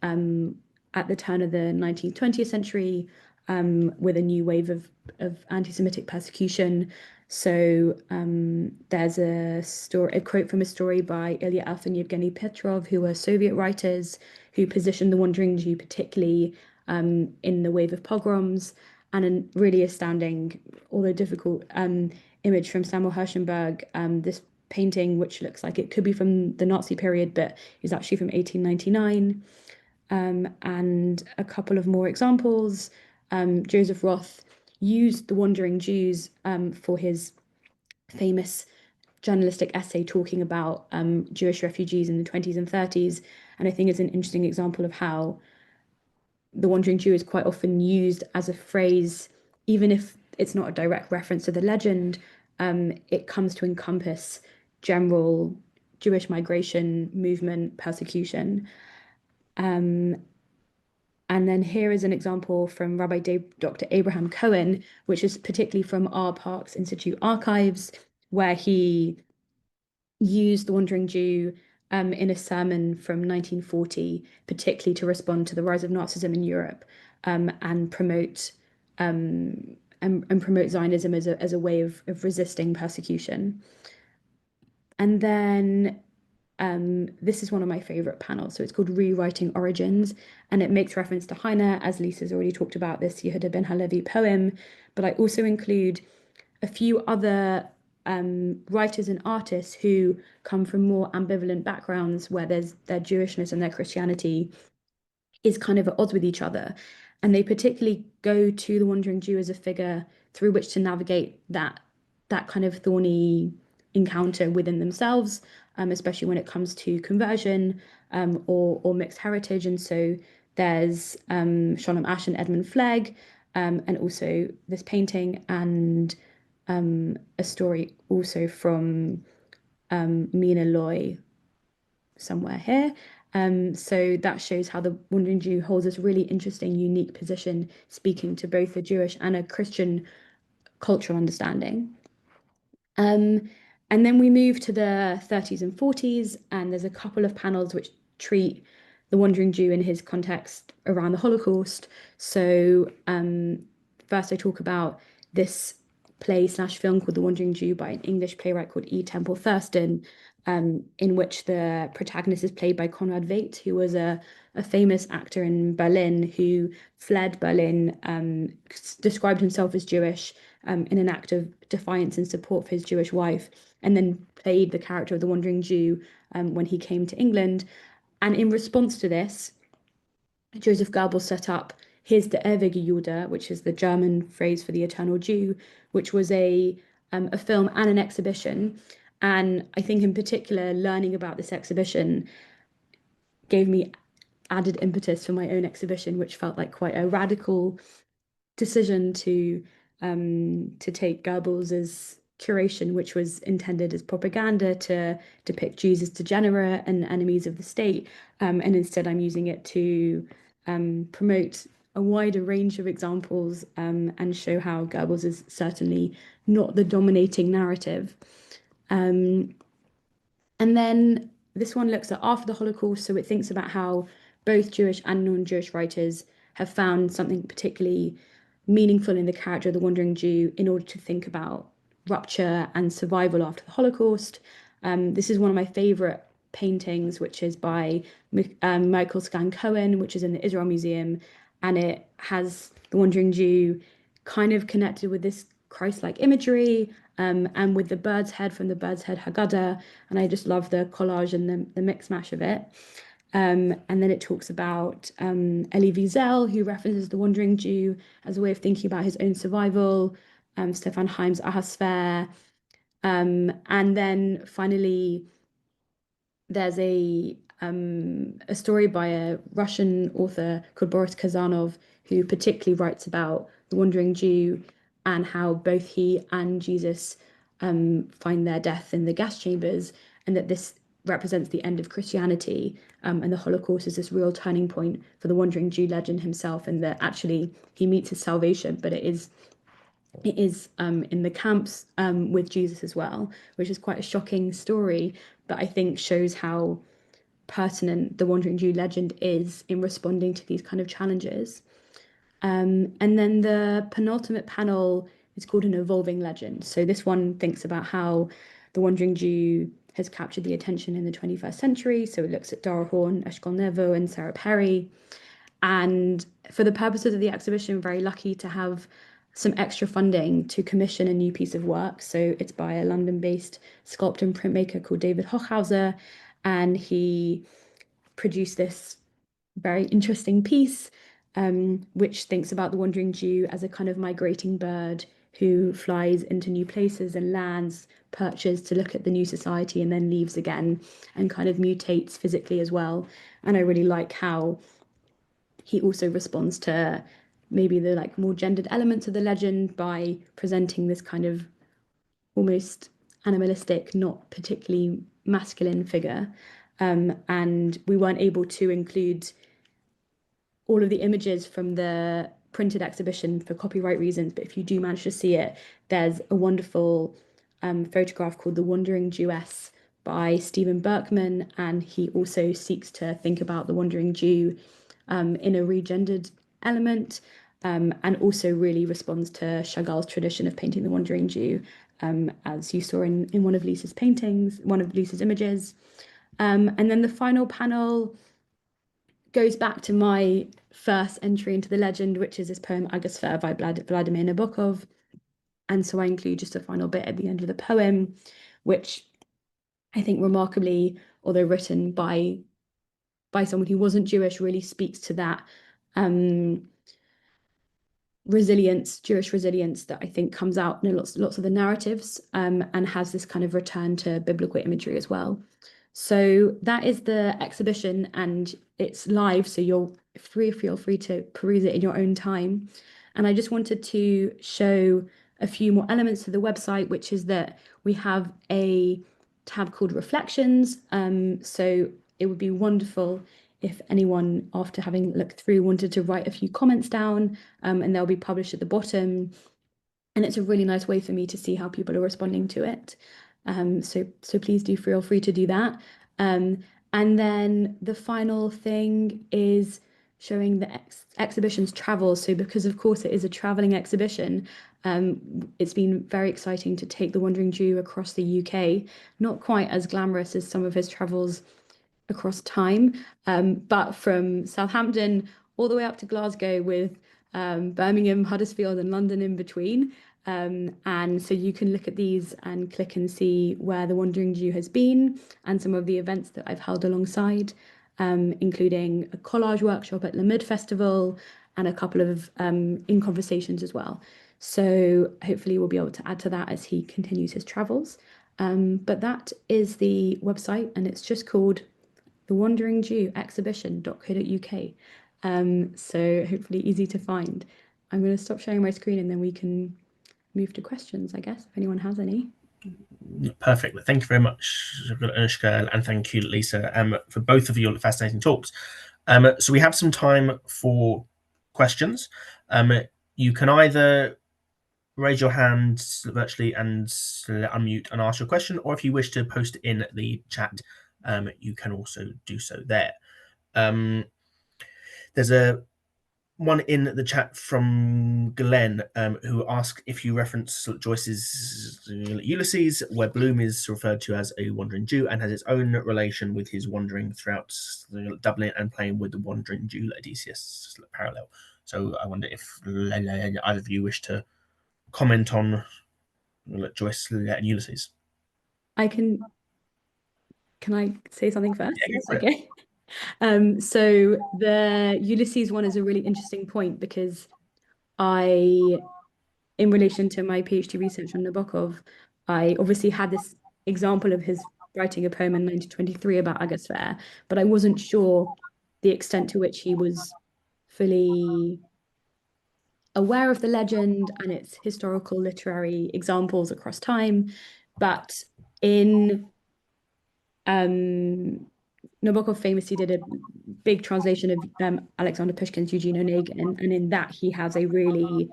S3: at the turn of the 19th, 20th century, with a new wave of anti-Semitic persecution. So there's a quote from a story by Ilya Elf and Yevgeny Petrov, who were Soviet writers who positioned the Wandering Jew particularly in the wave of pogroms, and a really astounding, although difficult, image from Samuel Herschenberg, this painting, which looks like it could be from the Nazi period, but is actually from 1899. And a couple of more examples. Joseph Roth used the Wandering Jews for his famous journalistic essay talking about Jewish refugees in the 20s and 30s. And I think it's an interesting example of how the Wandering Jew is quite often used as a phrase, even if it's not a direct reference to the legend. It comes to encompass general Jewish migration, movement, persecution. And then here is an example from Rabbi Dr. Abraham Cohen, which is particularly from our Parks Institute archives, where he used the Wandering Jew in a sermon from 1940, particularly to respond to the rise of Nazism in Europe, and promote Zionism as a way of resisting persecution. And then this is one of my favorite panels. So it's called Rewriting Origins, and it makes reference to Heine, as Lisa's already talked about, this Yehuda Ben Halevi poem. But I also include a few other writers and artists who come from more ambivalent backgrounds, where their Jewishness and their Christianity is kind of at odds with each other. And they particularly go to the Wandering Jew as a figure through which to navigate that kind of thorny encounter within themselves, especially when it comes to conversion or mixed heritage. And so there's Sholem Asch and Edmund Flegg, and also this painting, and a story also from Mina Loy somewhere here. So that shows how the Wandering Jew holds this really interesting, unique position, speaking to both a Jewish and a Christian cultural understanding. And then we move to the 30s and 40s, and there's a couple of panels which treat the Wandering Jew in his context around the Holocaust. So first I talk about this play/film called The Wandering Jew by an English playwright called E. Temple Thurston, in which the protagonist is played by Konrad Veidt, who was a famous actor in Berlin who fled Berlin, described himself as Jewish in an act of defiance and support for his Jewish wife, and then played the character of the Wandering Jew when he came to England. And in response to this, Joseph Goebbels set up his Der ewige Jude, which is the German phrase for the Eternal Jew, which was a film and an exhibition. And I think in particular, learning about this exhibition gave me added impetus for my own exhibition, which felt like quite a radical decision to take Goebbels's curation, which was intended as propaganda to depict Jews as degenerate and enemies of the state, and instead I'm using it to promote a wider range of examples and show how Goebbels is certainly not the dominating narrative. And then this one looks at after the Holocaust, so it thinks about how both Jewish and non-Jewish writers have found something particularly meaningful in the character of the Wandering Jew in order to think about rupture and survival after the Holocaust. This is one of my favorite paintings, which is by Michael Scan Cohen, which is in the Israel Museum, and it has the Wandering Jew kind of connected with this Christ-like imagery, and with the bird's head from the Bird's Head Haggadah, and I just love the collage and the mix mash of it. And then it talks about Elie Wiesel, who references the Wandering Jew as a way of thinking about his own survival, Stefan Heim's Ahasver, and then finally there's a story by a Russian author called Boris Kazanov, who particularly writes about the Wandering Jew and how both he and Jesus find their death in the gas chambers, and that this represents the end of Christianity, and the Holocaust is this real turning point for the Wandering Jew legend himself, and that actually he meets his salvation, but it is in the camps with Jesus as well, which is quite a shocking story, but I think shows how pertinent the Wandering Jew legend is in responding to these kind of challenges. And then the penultimate panel is called An Evolving Legend. So this one thinks about how the Wandering Jew has captured the attention in the 21st century. So it looks at Dara Horn, Eshkol Nevo, and Sarah Perry. And for the purposes of the exhibition, I'm very lucky to have some extra funding to commission a new piece of work. So it's by a London-based sculptor and printmaker called David Hochhauser, and he produced this very interesting piece, which thinks about the Wandering Jew as a kind of migrating bird who flies into new places and lands, perches to look at the new society, and then leaves again and kind of mutates physically as well. And I really like how he also responds to maybe the like more gendered elements of the legend by presenting this kind of almost animalistic, not particularly masculine figure. And we weren't able to include all of the images from the printed exhibition for copyright reasons, but if you do manage to see it, there's a wonderful photograph called The Wandering Jewess by Stephen Berkman, and he also seeks to think about the Wandering Jew in a regendered element, and also really responds to Chagall's tradition of painting the Wandering Jew, as you saw in one of Lisa's paintings, one of Lisa's images. And then the final panel goes back to my first entry into the legend, which is this poem Ahasver by Vladimir Nabokov. And so I include just a final bit at the end of the poem, which I think remarkably, although written by someone who wasn't Jewish, really speaks to that resilience, Jewish resilience, that I think comes out in lots of the narratives, and has this kind of return to biblical imagery as well. So that is the exhibition, and it's live, so feel free to peruse it in your own time. And I just wanted to show a few more elements to the website, which is that we have a tab called Reflections. So it would be wonderful if anyone, after having looked through, wanted to write a few comments down, and they'll be published at the bottom. And it's a really nice way for me to see how people are responding to it. So please do feel free to do that. And then the final thing is showing the exhibition's travel. So because of course it is a traveling exhibition, it's been very exciting to take the Wandering Jew across the UK. Not quite as glamorous as some of his travels across time, but from Southampton all the way up to Glasgow, with Birmingham, Huddersfield and London in between. And so you can look at these and click and see where the Wandering Jew has been and some of the events that I've held alongside, including a collage workshop at Le Mid Festival and a couple of In Conversations as well. So hopefully we'll be able to add to that as he continues his travels. But that is the website, and it's just called The Wandering Jew Exhibition.co.uk. So hopefully easy to find. I'm going to stop sharing my screen and then we can move to questions, I guess, if anyone has any.
S1: Perfect. Thank you very much, Anushka, and thank you, Lisa, for both of your fascinating talks. So we have some time for questions. You can either raise your hand virtually and unmute and ask your question, or if you wish to post it in the chat, you can also do so there. There's a one in the chat from Glenn, who asked if you reference Joyce's Ulysses, where Bloom is referred to as a wandering Jew and has its own relation with his wandering throughout Dublin and playing with the wandering Jew Odysseus parallel. So I wonder if either of you wish to comment on Joyce and Ulysses.
S3: Can I say something first?
S1: Yeah, go for it.
S3: Okay. So the Ulysses one is a really interesting point because in relation to my PhD research on Nabokov, I obviously had this example of his writing a poem in 1923 about Agasphere, but I wasn't sure the extent to which he was fully aware of the legend and its historical literary examples across time. But in Nabokov famously did a big translation of Alexander Pushkin's Eugene Onegin, and in that he has a really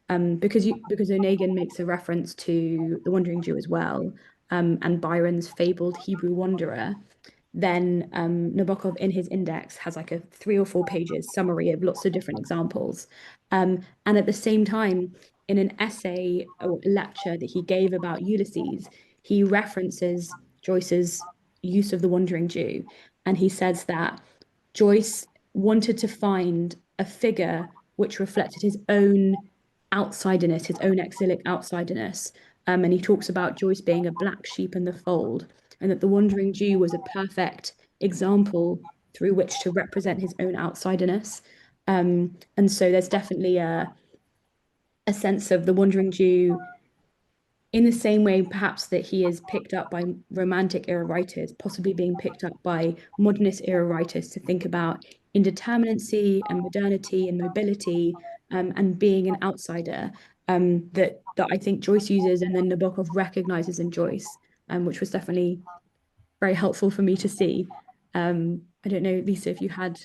S3: because Onegin makes a reference to the Wandering Jew as well, and Byron's fabled Hebrew wanderer. Then Nabokov in his index has like a 3 or 4 pages summary of lots of different examples, and at the same time, in an essay or lecture that he gave about Ulysses, he references Joyce's use of the Wandering Jew, and he says that Joyce wanted to find a figure which reflected his own outsiderness, his own exilic outsiderness. And he talks about Joyce being a black sheep in the fold, and that the Wandering Jew was a perfect example through which to represent his own outsiderness. And so there's definitely a sense of the Wandering Jew in the same way, perhaps, that he is picked up by Romantic era writers, possibly being picked up by Modernist era writers to think about indeterminacy and modernity and mobility, and being an outsider, that I think Joyce uses and then Nabokov recognizes in Joyce, which was definitely very helpful for me to see. I don't know, Lisa, if you had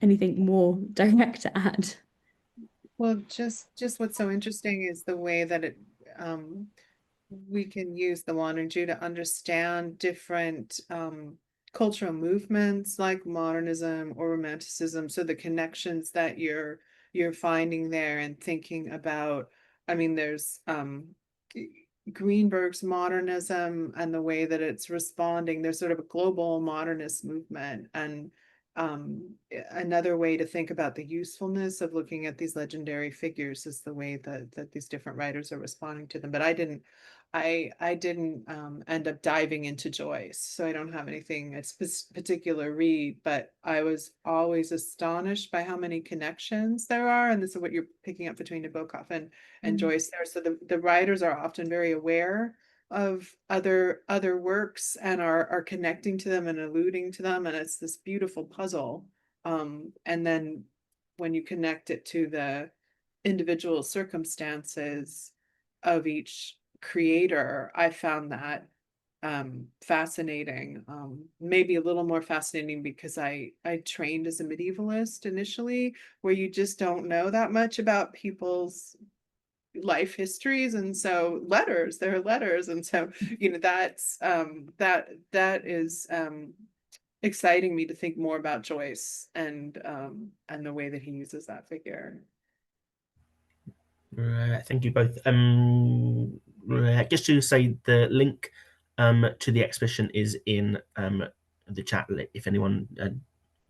S3: anything more direct to add.
S2: Well, just what's so interesting is the way that it we can use the Wandering Jew to understand different cultural movements like modernism or romanticism. So the connections that you're finding there and thinking about, I mean, there's Greenberg's modernism and the way that it's responding. There's sort of a global modernist movement, and another way to think about the usefulness of looking at these legendary figures is the way that these different writers are responding to them. But I didn't end up diving into Joyce, so I don't have anything a particular read, but I was always astonished by how many connections there are, and this is what you're picking up between Nabokov and Joyce there. So the writers are often very aware of other works and are connecting to them and alluding to them, and it's this beautiful puzzle. And then when you connect it to the individual circumstances of each creator, I found that fascinating, maybe a little more fascinating because I trained as a medievalist initially, where you just don't know that much about people's life histories, and so there are letters, and so that's that is exciting me to think more about Joyce and the way that he uses that figure.
S1: Thank you both. Just to say, the link to the exhibition is in the chat if anyone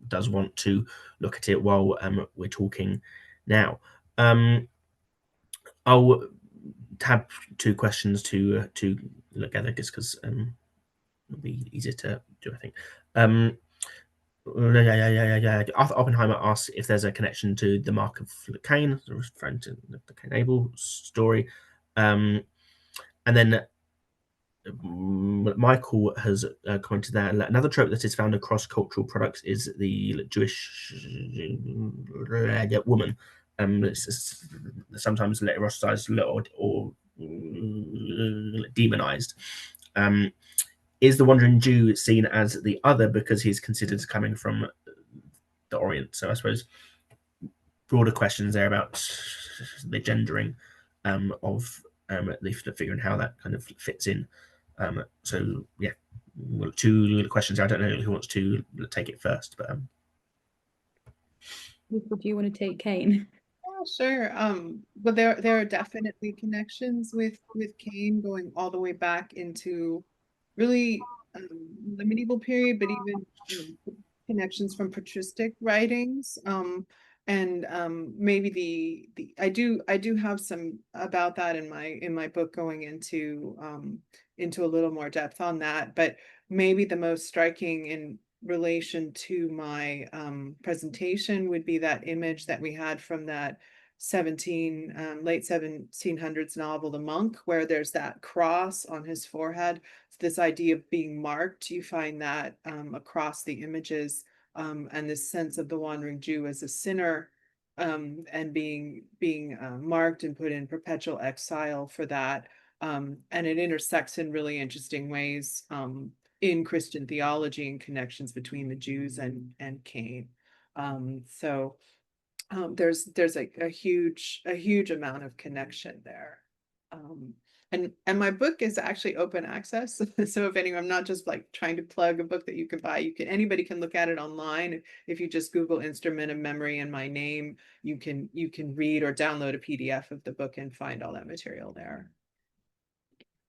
S1: does want to look at it while we're talking now. I'll tab 2 questions to look at, just because it'll be easier to do, I think. Arthur Oppenheimer asks if there's a connection to the Mark of Cain, referring to the Cain Abel story. And then Michael has commented that another trope that is found across cultural products is the Jewish woman. It's sometimes eroticized or demonized. Is the Wandering Jew seen as the other because he's considered coming from the Orient? So I suppose broader questions there about the gendering of the figure and how that kind of fits in. So yeah, well, two questions. I don't know who wants to take it first, but
S3: Lisa, do you want to take Cain?
S2: Yeah, sure. But there are definitely connections with Cain going all the way back into really the medieval period, but even connections from patristic writings. And maybe the I do have some about that in my book going into a little more depth on that. But maybe the most striking in relation to my presentation would be that image that we had from that late 1700s novel The Monk, where there's that cross on his forehead. So this idea of being marked, you find that across the images, and this sense of the wandering Jew as a sinner, and being marked and put in perpetual exile for that. And it intersects in really interesting ways in Christian theology and connections between the Jews and Cain. So there's a huge amount of connection there. And my book is actually open access. So if anyone, I'm not just like trying to plug a book that you can buy, anybody can look at it online. If you just Google Instrument of Memory and my name, you can read or download a PDF of the book and find all that material there.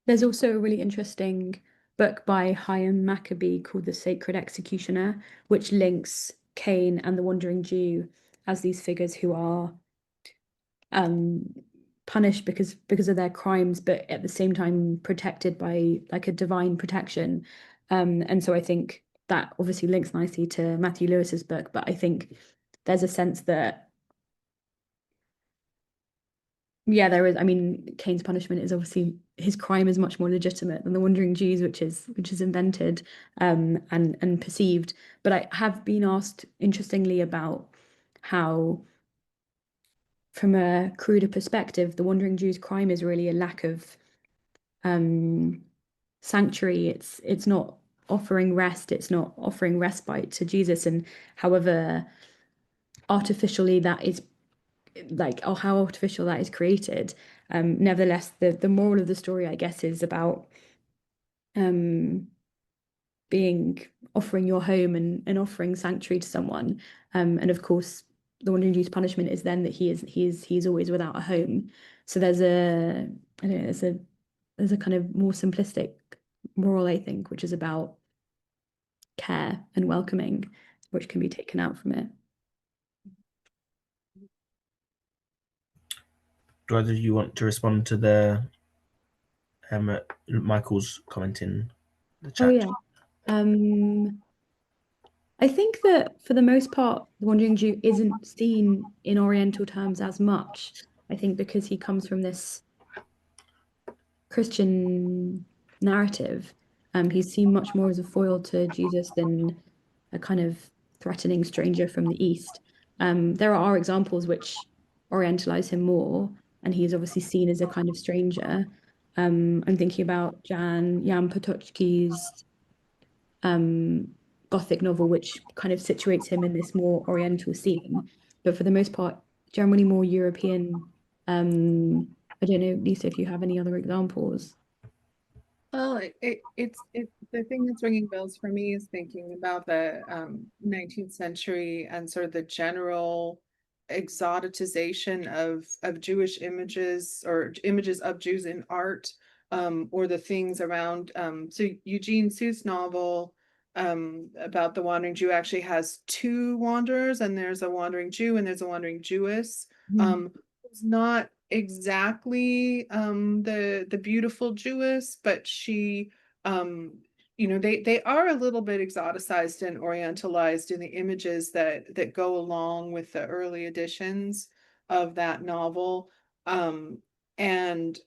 S3: There's also a really interesting book by Chaim Maccabee called The Sacred Executioner, which links Cain and the Wandering Jew as these figures who are punished because of their crimes, but at the same time protected by like a divine protection. And so I think that obviously links nicely to Matthew Lewis's book, but I think there's a sense that there is. I mean, Cain's punishment is obviously, his crime is much more legitimate than the Wandering Jews, which is invented and perceived. But I have been asked, interestingly, about how, from a cruder perspective, the Wandering Jew's crime is really a lack of sanctuary. It's not offering rest. It's not offering respite to Jesus, and however artificially that is, like, or how artificial that is created. Nevertheless, the moral of the story, I guess, is about offering your home and offering sanctuary to someone. And of course, the Wandering Jew's punishment is then that he's always without a home. So there's a, I don't know, there's a kind of more simplistic moral, I think, which is about care and welcoming, which can be taken out from it.
S1: do either of you want to respond to the Michael's comment in the chat?
S3: Oh yeah. I think that for the most part, the Wandering Jew isn't seen in Oriental terms as much. I think because he comes from this Christian narrative, he's seen much more as a foil to Jesus than a kind of threatening stranger from the East. There are examples which Orientalize him more, and he is obviously seen as a kind of stranger. I'm thinking about Jan Patočky's Gothic novel, which kind of situates him in this more Oriental scene, but for the most part, generally more European. I don't know, Lisa, if you have any other examples.
S2: Well, it's the thing that's ringing bells for me is thinking about the 19th century and sort of the general exoticization of Jewish images or images of Jews in art, or the things around. So Eugene Sue's novel about the Wandering Jew actually has two wanderers, and there's a Wandering Jew and there's a Wandering Jewess. It's not exactly the beautiful Jewess, but she they are a little bit exoticized and orientalized in the images that go along with the early editions of that novel. And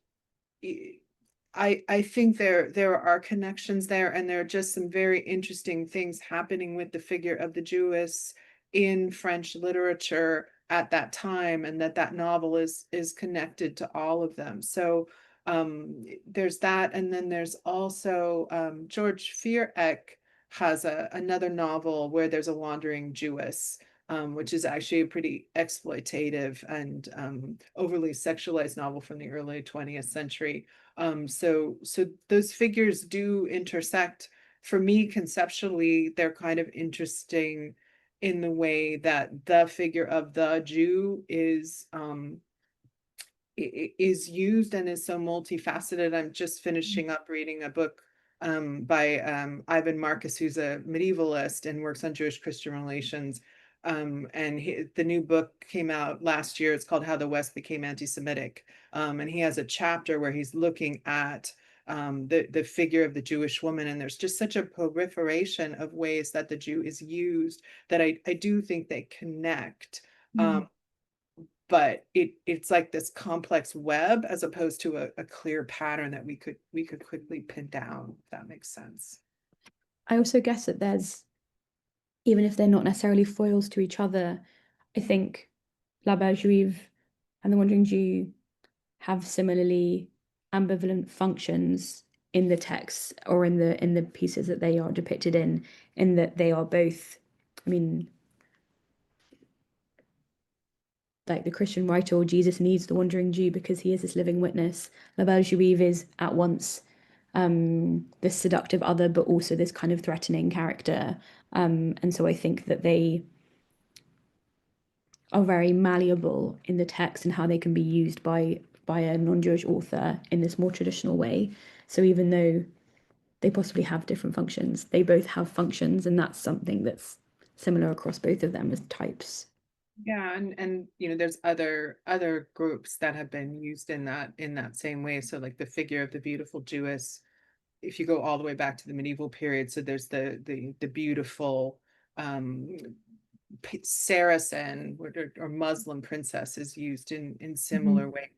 S2: I think there are connections there, and there are just some very interesting things happening with the figure of the Jewess in French literature at that time, and that novel is connected to all of them. So there's that, and then there's also George Viereck has another novel where there's a wandering Jewess. which is actually a pretty exploitative and overly sexualized novel from the early 20th century. So those figures do intersect. For me, conceptually, they're kind of interesting in the way that the figure of the Jew is used and is so multifaceted. I'm just finishing up reading a book by Ivan Marcus, who's a medievalist and works on Jewish-Christian relations. And the new book came out last year. It's called How the West Became Anti-Semitic. And he has a chapter where he's looking at the figure of the Jewish woman. And there's just such a proliferation of ways that the Jew is used that I do think they connect. But it's like this complex web as opposed to a clear pattern that we could quickly pin down, if that makes sense.
S3: I also guess that there's, even if they're not necessarily foils to each other, I think La Belle Juive and The Wandering Jew have similarly ambivalent functions in the text or in the pieces that they are depicted in that they are both, I mean, like the Christian writer or Jesus needs the Wandering Jew because he is this living witness. La Belle Juive is at once this seductive other, but also this kind of threatening character. And so I think that they are very malleable in the text and how they can be used by a non-Jewish author in this more traditional way. So even though they possibly have different functions, they both have functions, and that's something that's similar across both of them as types.
S2: Yeah, and there's other groups that have been used in that same way. So like the figure of the beautiful Jewess, if you go all the way back to the medieval period, so there's the beautiful Saracen or Muslim princess is used in similar way.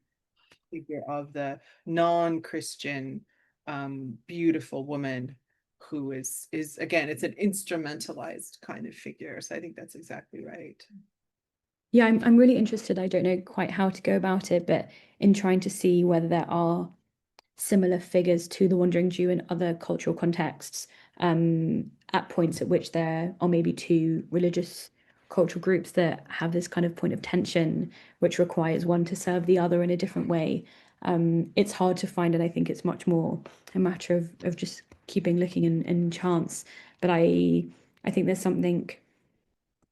S2: Figure of the non-Christian beautiful woman who is again, it's an instrumentalized kind of figure. So I think that's exactly right.
S3: Yeah, I'm really interested. I don't know quite how to go about it, but in trying to see whether there are similar figures to the Wandering Jew in other cultural contexts, at points at which there are maybe two religious cultural groups that have this kind of point of tension, which requires one to serve the other in a different way. It's hard to find, and I think it's much more a matter of just keeping looking in chance. But I think there's something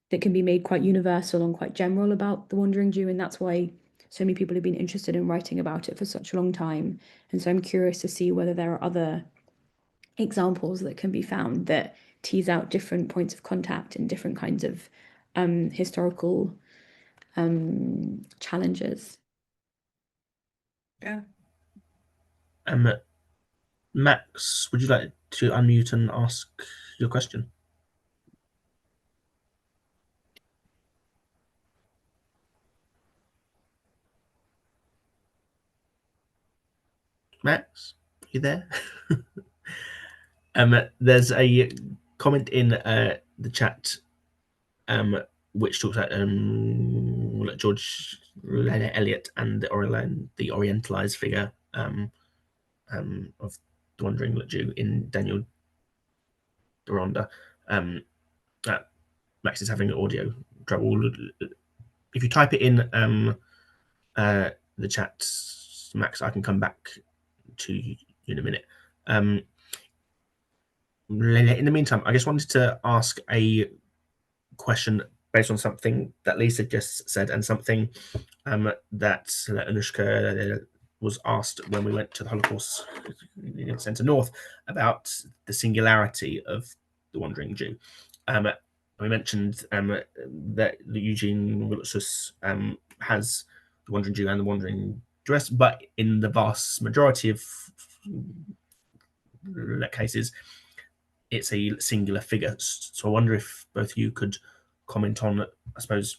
S3: that can be made quite universal and quite general about the Wandering Jew, and that's why so many people have been interested in writing about it for such a long time. And so I'm curious to see whether there are other examples that can be found that tease out different points of contact and different kinds of historical challenges.
S2: Yeah.
S1: Max, would you like to unmute and ask your question? Max, you there? There's a comment in the chat which talks about George Eliot and the Orientalized figure of the Wandering Jew in Daniel Deronda. Max is having audio trouble. If you type it in the chat, Max, I can come back to you in a minute. In the meantime, I just wanted to ask a question based on something that Lisa just said and something that Anushka was asked when we went to the Holocaust Centre North about the singularity of the Wandering Jew. We mentioned that Eugene Wiltshire has the Wandering Jew and the Wandering Jewess, but in the vast majority of cases, it's a singular figure. So I wonder if both of you could comment on, I suppose,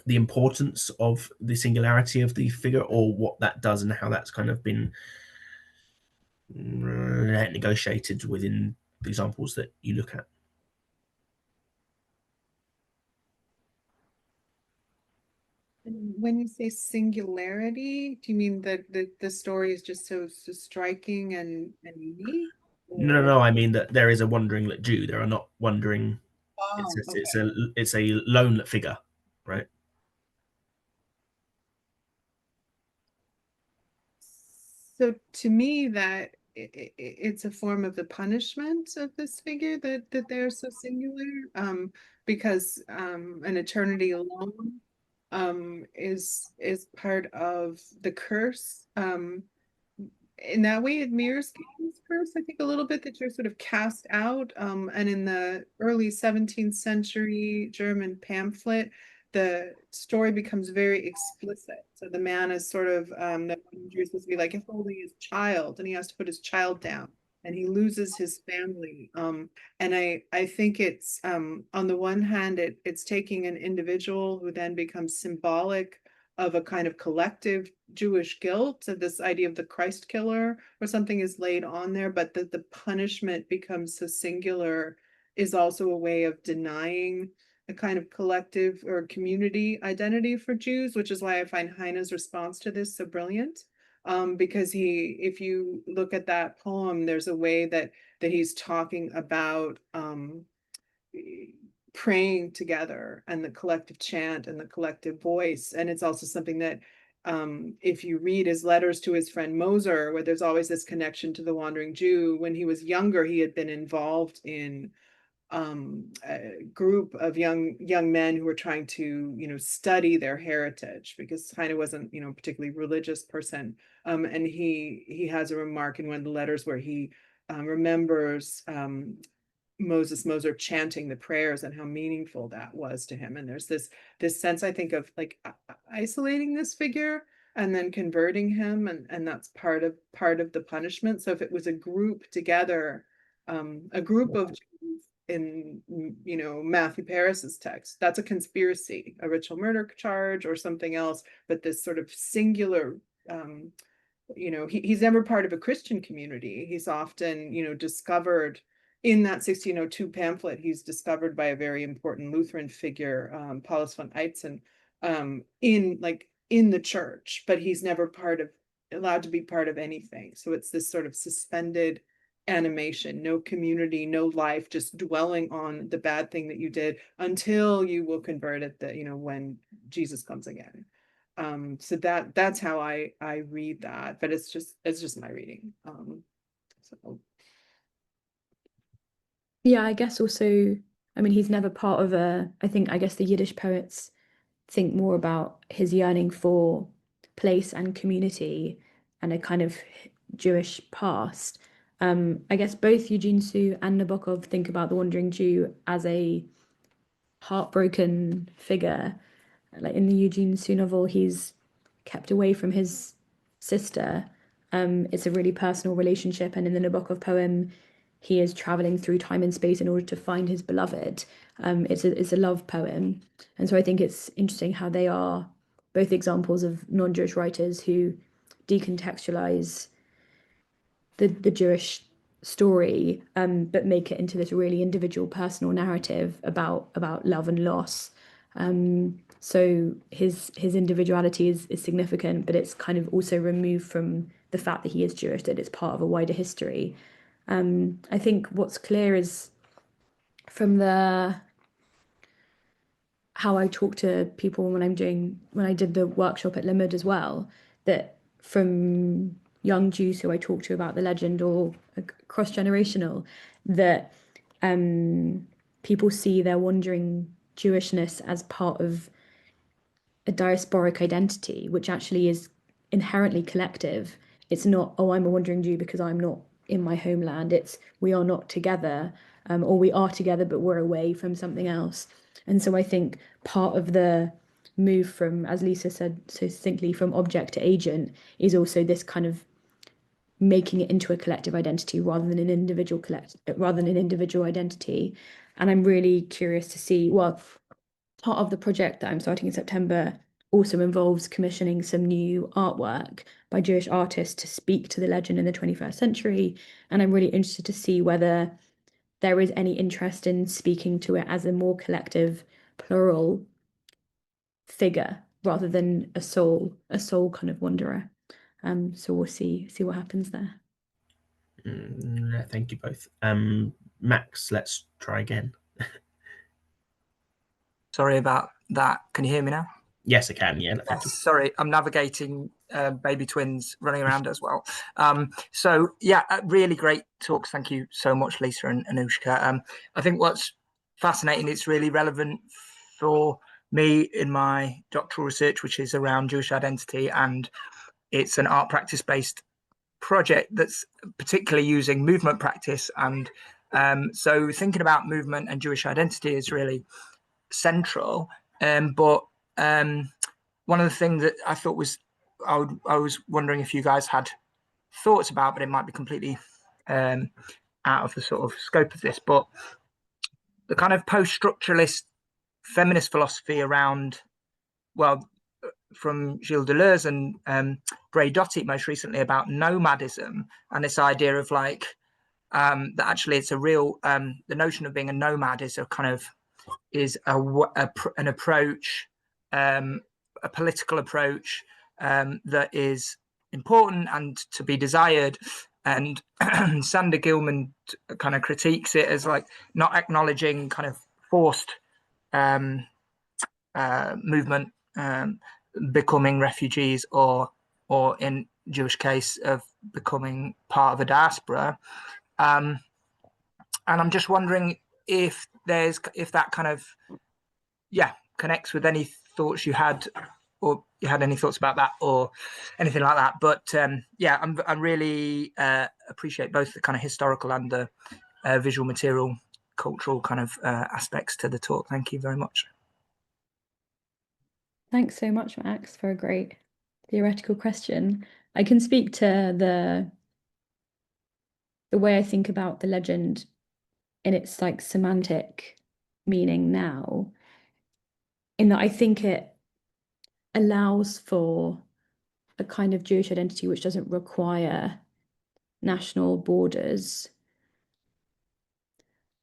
S1: the importance of the singularity of the figure, or what that does and how that's kind of been negotiated within the examples that you look at.
S2: When you say singularity, do you mean that the story is just so striking and unique?
S1: No, I mean that there is a wandering Jew. There are not wandering It's a lone figure, right?
S2: So to me, that it's a form of the punishment of this figure that they're so singular, because an eternity alone is part of the curse. In that way, it mirrors Cain's curse, I think, a little bit, that you're sort of cast out. And in the early 17th century German pamphlet, the story becomes very explicit. So the man is sort of, that you're supposed to be like, if only his child, and he has to put his child down, and he loses his family. And I think it's, on the one hand, it's taking an individual who then becomes symbolic of a kind of collective Jewish guilt. So this idea of the Christ killer or something is laid on there, but that the punishment becomes so singular is also a way of denying a kind of collective or community identity for Jews, which is why I find Heine's response to this so brilliant. Because if you look at that poem, there's a way that he's talking about praying together and the collective chant and the collective voice. And it's also something that, if you read his letters to his friend Moser, where there's always this connection to the Wandering Jew, when he was younger, he had been involved in a group of young men who were trying to, study their heritage, because Heine wasn't, a particularly religious person. And he has a remark in one of the letters where he remembers Moses Moser chanting the prayers and how meaningful that was to him. And there's this sense, I think, of like isolating this figure and then converting him, and that's part of the punishment. So if it was a group together, a group of Jews in Matthew Paris's text, that's a conspiracy, a ritual murder charge or something else. But this sort of singular, he's never part of a Christian community. He's often, discovered in that 1602 pamphlet. He's discovered by a very important Lutheran figure, Paulus von Eitzen, in the church, but he's never allowed to be part of anything. So it's this sort of suspended animation, no community, no life, just dwelling on the bad thing that you did until you will convert it, when Jesus comes again. So that's how I read that, but it's just my reading. So
S3: Yeah, I guess also, I mean, he's never part of I guess the Yiddish poets think more about his yearning for place and community and a kind of Jewish past. I guess both Eugene Sue and Nabokov think about the Wandering Jew as a heartbroken figure. Like in the Eugene Sue novel, he's kept away from his sister. It's a really personal relationship, and in the Nabokov poem, he is traveling through time and space in order to find his beloved. It's a love poem, and so I think it's interesting how they are both examples of non-Jewish writers who decontextualize the Jewish story, but make it into this really individual, personal narrative about love and loss. So his individuality is significant, but it's kind of also removed from the fact that he is Jewish, that it's part of a wider history. I think what's clear is from how I talk to people when I did the workshop at Limud as well, that from young Jews who I talk to about the legend or cross-generational, that people see their wandering Jewishness as part of a diasporic identity, which actually is inherently collective. It's not, oh, I'm a wandering Jew because I'm not in my homeland. It's we are not together, or we are together, but we're away from something else. And so I think part of the move from, as Lisa said so succinctly, from object to agent is also this kind of making it into a collective identity rather than an individual identity. And I'm really curious to see, well, part of the project that I'm starting in September also involves commissioning some new artwork by Jewish artists to speak to the legend in the 21st century. And I'm really interested to see whether there is any interest in speaking to it as a more collective, plural figure rather than a soul kind of wanderer. So we'll see what happens there.
S1: Thank you both. Max, let's try again.
S4: Sorry about that. Can you hear me now?
S1: Yes, I can. Yeah, thank you.
S4: Sorry, I'm navigating baby twins running around as well. So yeah, really great talks. Thank you so much, Lisa and Anushka. I think what's fascinating, it's really relevant for me in my doctoral research, which is around Jewish identity, and it's an art practice based project that's particularly using movement practice. And so thinking about movement and Jewish identity is really central. But one of the things that I thought was, I was wondering if you guys had thoughts about, but it might be completely out of the sort of scope of this, but the kind of post-structuralist feminist philosophy around, well, from Gilles Deleuze and Bray Dotty most recently, about nomadism, and this idea of like that actually it's a real the notion of being a nomad is a kind of an approach, a political approach that is important and to be desired. And Sander Gilman kind of critiques it as like not acknowledging kind of forced movement, becoming refugees, or in Jewish case of becoming part of a diaspora. And I'm just wondering if that kind of connects with any thoughts you had, or you had any thoughts about that or anything like that. But I really appreciate both the kind of historical and the visual material cultural kind of aspects to the talk. Thank you very much.
S3: Thanks so much, Max, for a great theoretical question. I can speak to the way I think about the legend in its like semantic meaning now, in that I think it allows for a kind of Jewish identity which doesn't require national borders,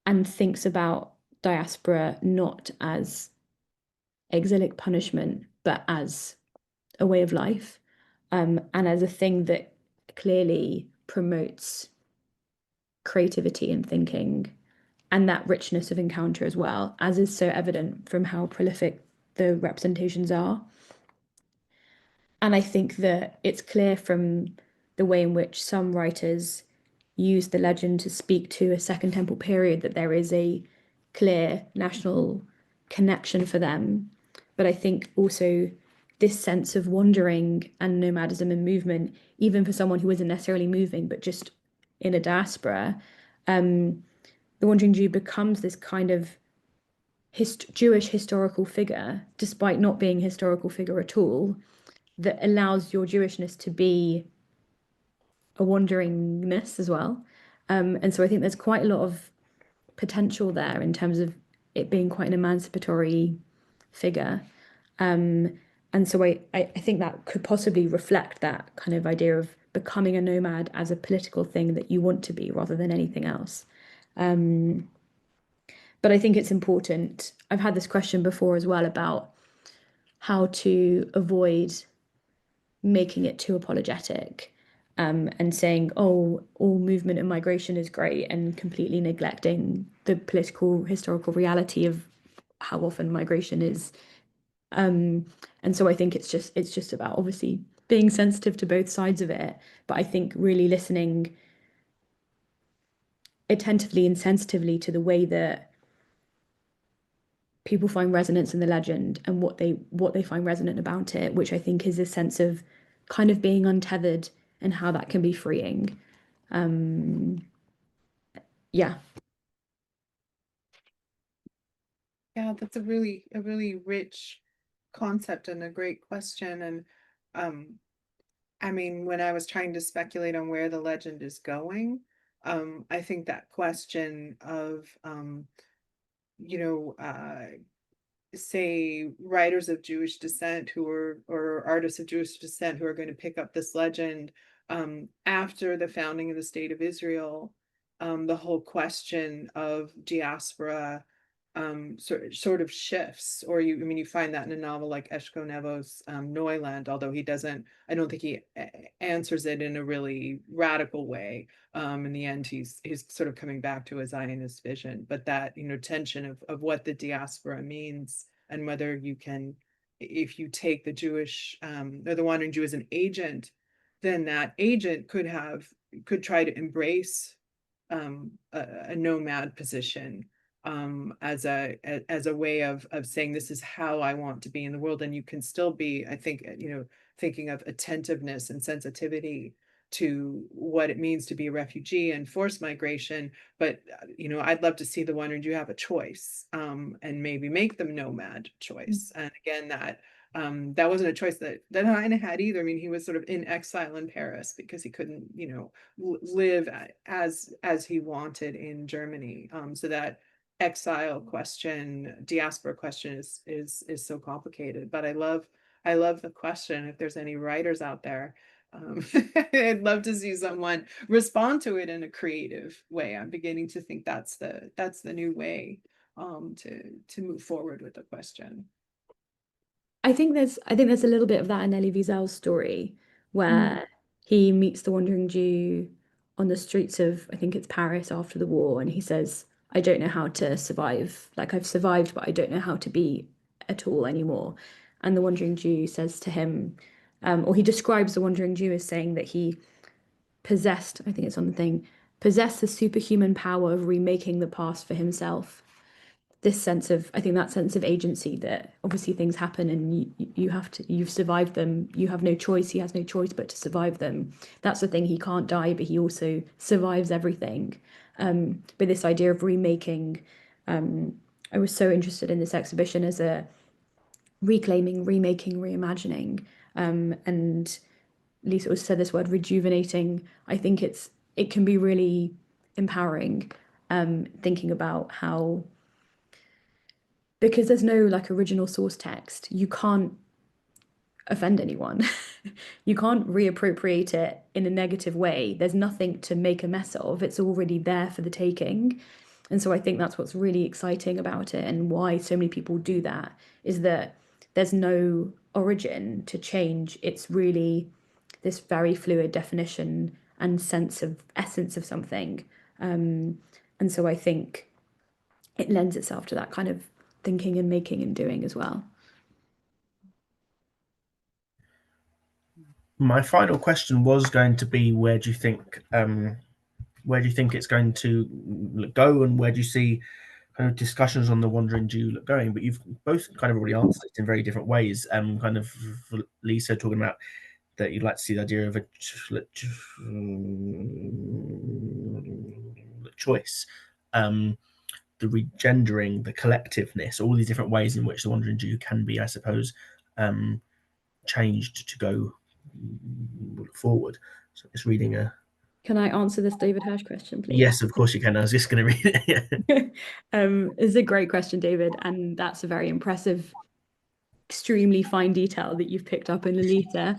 S3: and thinks about diaspora not as exilic punishment, but as a way of life, and as a thing that clearly promotes creativity and thinking, and that richness of encounter as well, as is so evident from how prolific the representations are. And I think that it's clear from the way in which some writers use the legend to speak to a Second Temple period that there is a clear national connection for them. But I think also this sense of wandering and nomadism and movement, even for someone who isn't necessarily moving, but just in a diaspora, the Wandering Jew becomes this kind of Jewish historical figure, despite not being a historical figure at all, that allows your Jewishness to be a wanderingness as well. And so I think there's quite a lot of potential there in terms of it being quite an emancipatory figure. And so I think that could possibly reflect that kind of idea of becoming a nomad as a political thing that you want to be rather than anything else. But I think it's important. I've had this question before as well about how to avoid making it too apologetic, and saying, oh, all movement and migration is great, and completely neglecting the political historical reality of how often migration is. And so I think it's just about obviously being sensitive to both sides of it, but I think really listening attentively and sensitively to the way that people find resonance in the legend and what they find resonant about it, which I think is a sense of kind of being untethered and how that can be freeing. Yeah,
S2: that's a really rich concept and a great question. And I mean, when I was trying to speculate on where the legend is going, I think that question of say writers of Jewish descent or artists of Jewish descent who are going to pick up this legend after the founding of the State of Israel, the whole question of diaspora sort of shifts. Or you find that in a novel like Eshko Nevo's Neuland, although I don't think he answers it in a really radical way. In the end, he's sort of coming back to a Zionist vision, but that tension of what the diaspora means and whether you can, if you take the Jewish or the Wandering Jew as an agent, then that agent could try to embrace a nomad position as a way of saying, this is how I want to be in the world. And you can still be, I think, thinking of attentiveness and sensitivity to what it means to be a refugee and forced migration. But I'd love to see the Wandering Jew have a choice, and maybe make them nomad choice. And again, that wasn't a choice that Heine had either. I mean, he was sort of in exile in Paris because he couldn't, live as he wanted in Germany. So that exile question, diaspora question is so complicated. But I love the question. If there's any writers out there, I'd love to see someone respond to it in a creative way. I'm beginning to think that's the new way to move forward with the question.
S3: I think there's a little bit of that in Elie Wiesel's story, where he meets the Wandering Jew on the streets of, I think it's Paris after the war, and he says, I don't know how to survive. Like, I've survived, but I don't know how to be at all anymore. And the Wandering Jew says to him, or he describes the Wandering Jew as saying that he possessed, I think it's on the thing, possessed the superhuman power of remaking the past for himself. This sense of, I think that sense of agency, that obviously things happen and you've survived them. You have no choice. He has no choice but to survive them. That's the thing. He can't die, but he also survives everything. But this idea of remaking, I was so interested in this exhibition as a reclaiming, remaking, reimagining. And Lisa also said this word, rejuvenating. I think it can be really empowering, thinking about how, because there's no like original source text, you can't offend anyone. You can't reappropriate it in a negative way. There's nothing to make a mess of. It's already there for the taking. And so I think that's what's really exciting about it, and why so many people do that, is that there's no origin to change. It's really this very fluid definition and sense of essence of something. And so I think it lends itself to that kind of thinking and making and doing as well.
S1: My final question was going to be, where do you think it's going to go, and where do you see kind of discussions on the Wandering Jew going? But you've both kind of already answered it in very different ways. Kind of Lisa talking about that you'd like to see the idea of a choice, the regendering, the collectiveness, all these different ways in which the Wandering Jew can be, I suppose, changed to go forward. So just reading a...
S3: Can I answer this David Hirsch question, please?
S1: Yes, of course you can. I was just going to read it.
S3: It's a great question, David, and that's a very impressive, extremely fine detail that you've picked up in Lolita.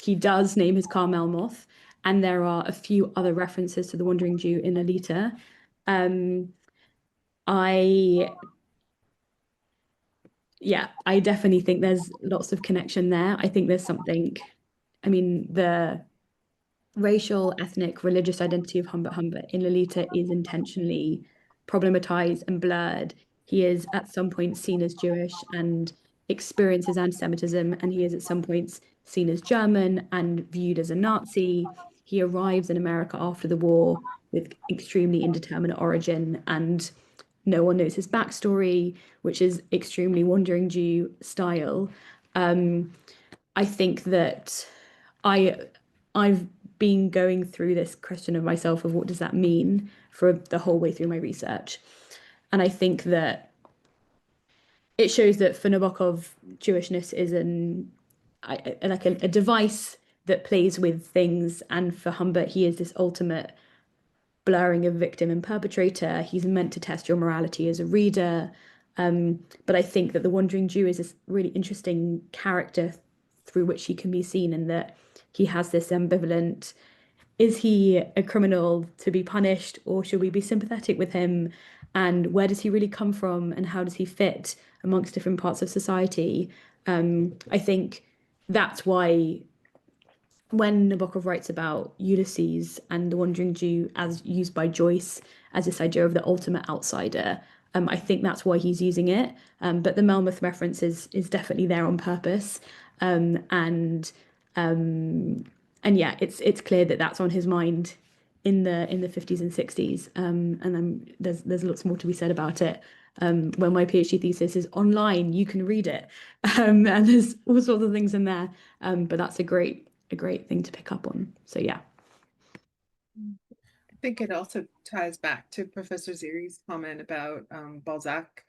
S3: He does name his car Melmoth, and there are a few other references to the Wandering Jew in Lolita. I definitely think there's lots of connection there. I think there's something, I mean, the racial, ethnic, religious identity of Humbert Humbert in Lolita is intentionally problematized and blurred. He is at some point seen as Jewish and experiences anti-Semitism, and he is at some points seen as German and viewed as a Nazi. He arrives in America after the war with extremely indeterminate origin, and no one knows his backstory, which is extremely Wandering Jew style. I think that I've been going through this question of myself of what does that mean for the whole way through my research. And I think that it shows that for Nabokov, Jewishness is a device that plays with things. And for Humbert, he is this ultimate blurring of victim and perpetrator. He's meant to test your morality as a reader. But I think that the Wandering Jew is this really interesting character through which he can be seen, in that he has this ambivalent, is he a criminal to be punished, or should we be sympathetic with him? And where does he really come from, and how does he fit amongst different parts of society? I think that's why when Nabokov writes about Ulysses and the Wandering Jew as used by Joyce as this idea of the ultimate outsider, I think that's why he's using it. But the Melmoth reference is definitely there on purpose. And yeah, it's clear that that's on his mind in the 50s and 60s. And then there's lots more to be said about it. When my PhD thesis is online, you can read it. And there's all sorts of things in there. But that's a great thing to pick up on. So yeah.
S2: I think it also ties back to Professor Ziri's comment about Balzac,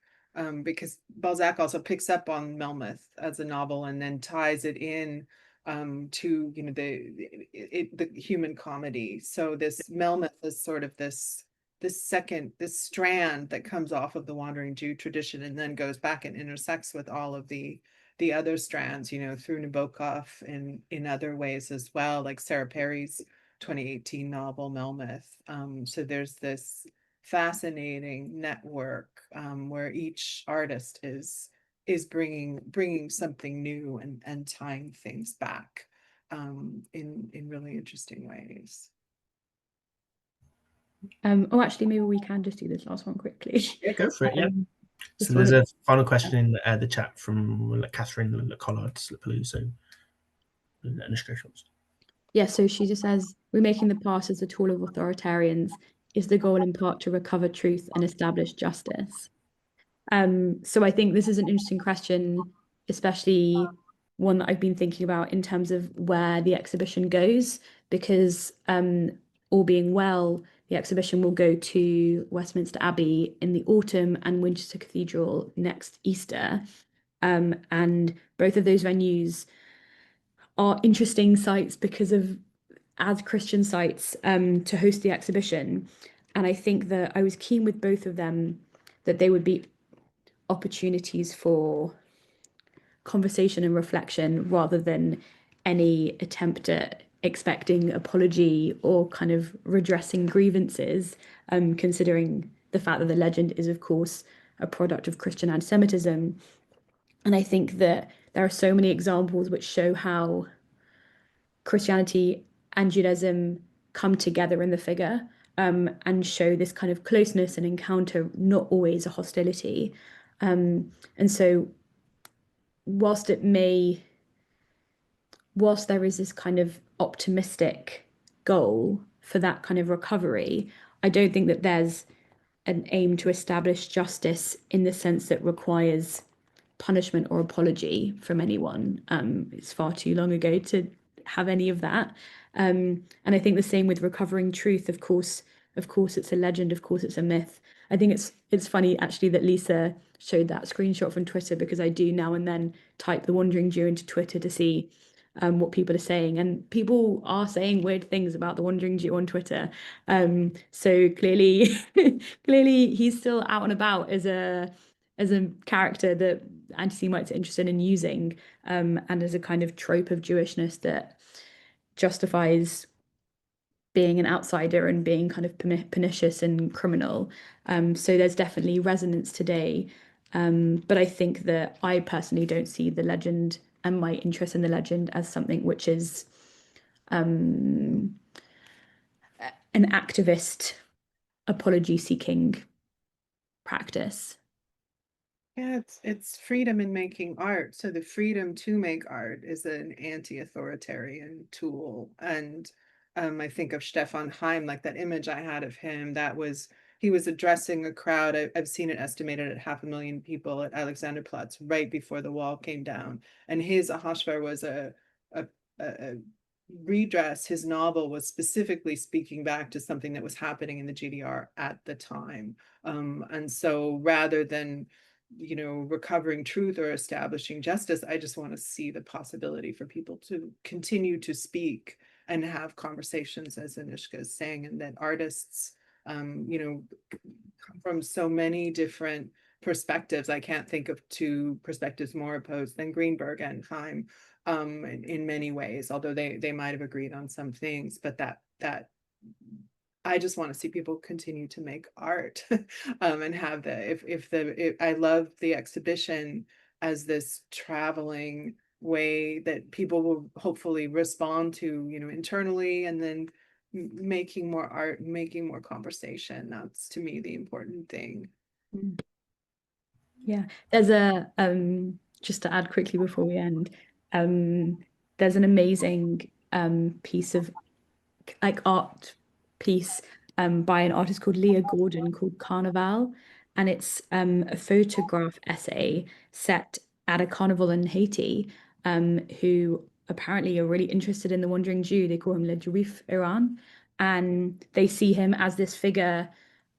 S2: because Balzac also picks up on Melmoth as a novel and then ties it in to, you know, the human comedy. So this Melmoth is sort of this strand that comes off of the Wandering Jew tradition and then goes back and intersects with all of the other strands, you know, through Nabokov and in other ways as well, like Sarah Perry's 2018 novel Melmoth. So there's this fascinating network where each artist is bringing something new and tying things back in really interesting ways.
S3: Oh, actually, maybe we can just do this last one quickly.
S1: Yeah, go for it. Yeah. So
S3: Just
S1: there's
S3: wanted-
S1: a final question in the chat from Catherine Collard Slipaloo. So,
S3: Yeah, so she just says, we're making the past as a tool of authoritarians. Is the goal in part to recover truth and establish justice? So I think this is an interesting question, especially one that I've been thinking about in terms of where the exhibition goes, because all being well, the exhibition will go to Westminster Abbey in the autumn and Winchester Cathedral next Easter. And both of those venues are interesting sites because of as Christian sites to host the exhibition. And I think that I was keen with both of them that they would be opportunities for conversation and reflection rather than any attempt at expecting apology or kind of redressing grievances, considering the fact that the legend is, of course, a product of Christian anti-Semitism. And I think that there are so many examples which show how Christianity and Judaism come together in the figure, and show this kind of closeness and encounter, not always a hostility. And so whilst there is this kind of optimistic goal for that kind of recovery, I don't think that there's an aim to establish justice in the sense that requires punishment or apology from anyone. It's far too long ago to have any of that. And I think the same with recovering truth. Of course, it's a legend. Of course, it's a myth. I think it's funny actually that Lisa showed that screenshot from Twitter, because I do now and then type the Wandering Jew into Twitter to see what people are saying, and people are saying weird things about the Wandering Jew on Twitter. So clearly, clearly he's still out and about as a character that anti-Semites are interested in using, and as a kind of trope of Jewishness that justifies being an outsider and being kind of pernicious and criminal. So there's definitely resonance today. But I think that I personally don't see the legend and my interest in the legend as something which is an activist apology seeking practice.
S2: Yeah, it's freedom in making art. So the freedom to make art is an anti-authoritarian tool. And I think of Stefan Heim, like that image I had of him, he was addressing a crowd. I've seen it estimated at 500,000 people at Alexanderplatz right before the wall came down. And his Ahasver was a redress. His novel was specifically speaking back to something that was happening in the GDR at the time. And so rather than recovering truth or establishing justice, I just want to see the possibility for people to continue to speak and have conversations, as Anushka is saying, and that artists, come from so many different perspectives. I can't think of two perspectives more opposed than Greenberg and Heim, in many ways, although they might have agreed on some things, but that I just want to see people continue to make art, and have I love the exhibition as this traveling way that people will hopefully respond to, internally, and then making more art, making more conversation. That's to me the important thing.
S3: Yeah, there's a just to add quickly before we end, there's an amazing piece of like art piece by an artist called Leah Gordon called Carnival, and it's a photograph essay set at a carnival in Haiti, who apparently are really interested in the Wandering Jew. They call him Le Juif Iran, and they see him as this figure,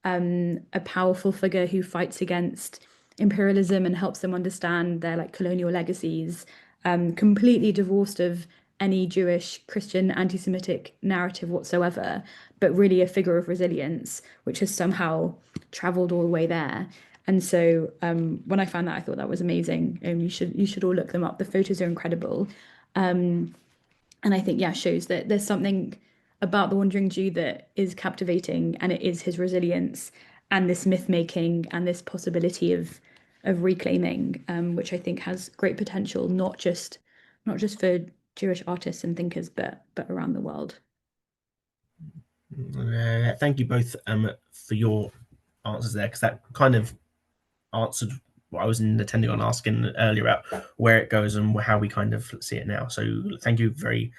S3: a powerful figure who fights against imperialism and helps them understand their like colonial legacies, completely divorced of any Jewish, Christian, anti-Semitic narrative whatsoever, but really a figure of resilience, which has somehow traveled all the way there. And so when I found that, I thought that was amazing. And you should all look them up. The photos are incredible. And I think, yeah, shows that there's something about the Wandering Jew that is captivating, and it is his resilience and this myth making and this possibility of reclaiming, which I think has great potential, not just for Jewish artists and thinkers, but around the world.
S1: Thank you both for your answers there, because that kind of answered what I was intending on asking earlier about where it goes and how we kind of see it now. So thank you very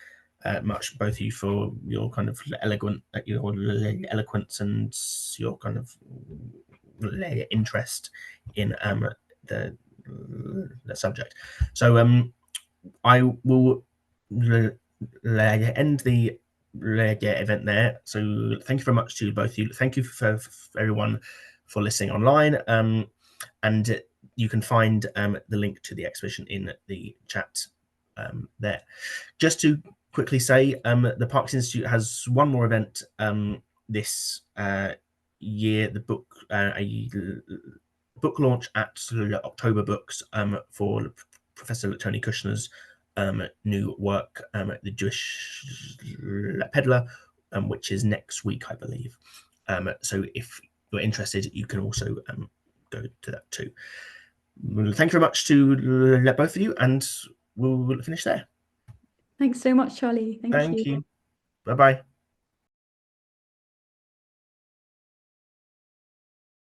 S1: much, both of you, for your kind of eloquence and your kind of interest in the subject. So I will end the event there. So thank you very much to both of you. Thank you for everyone for listening online. And you can find the link to the exhibition in the chat there. Just to quickly say, the Parks Institute has one more event this year. The book a book launch at October Books for Professor Tony Kushner's new work, The Jewish Peddler, which is next week, I believe. So if you're interested, you can also go to that too. Thank you very much to both of you, and we'll finish there.
S3: Thanks so much, Charlie. Thank you.
S1: Bye-bye.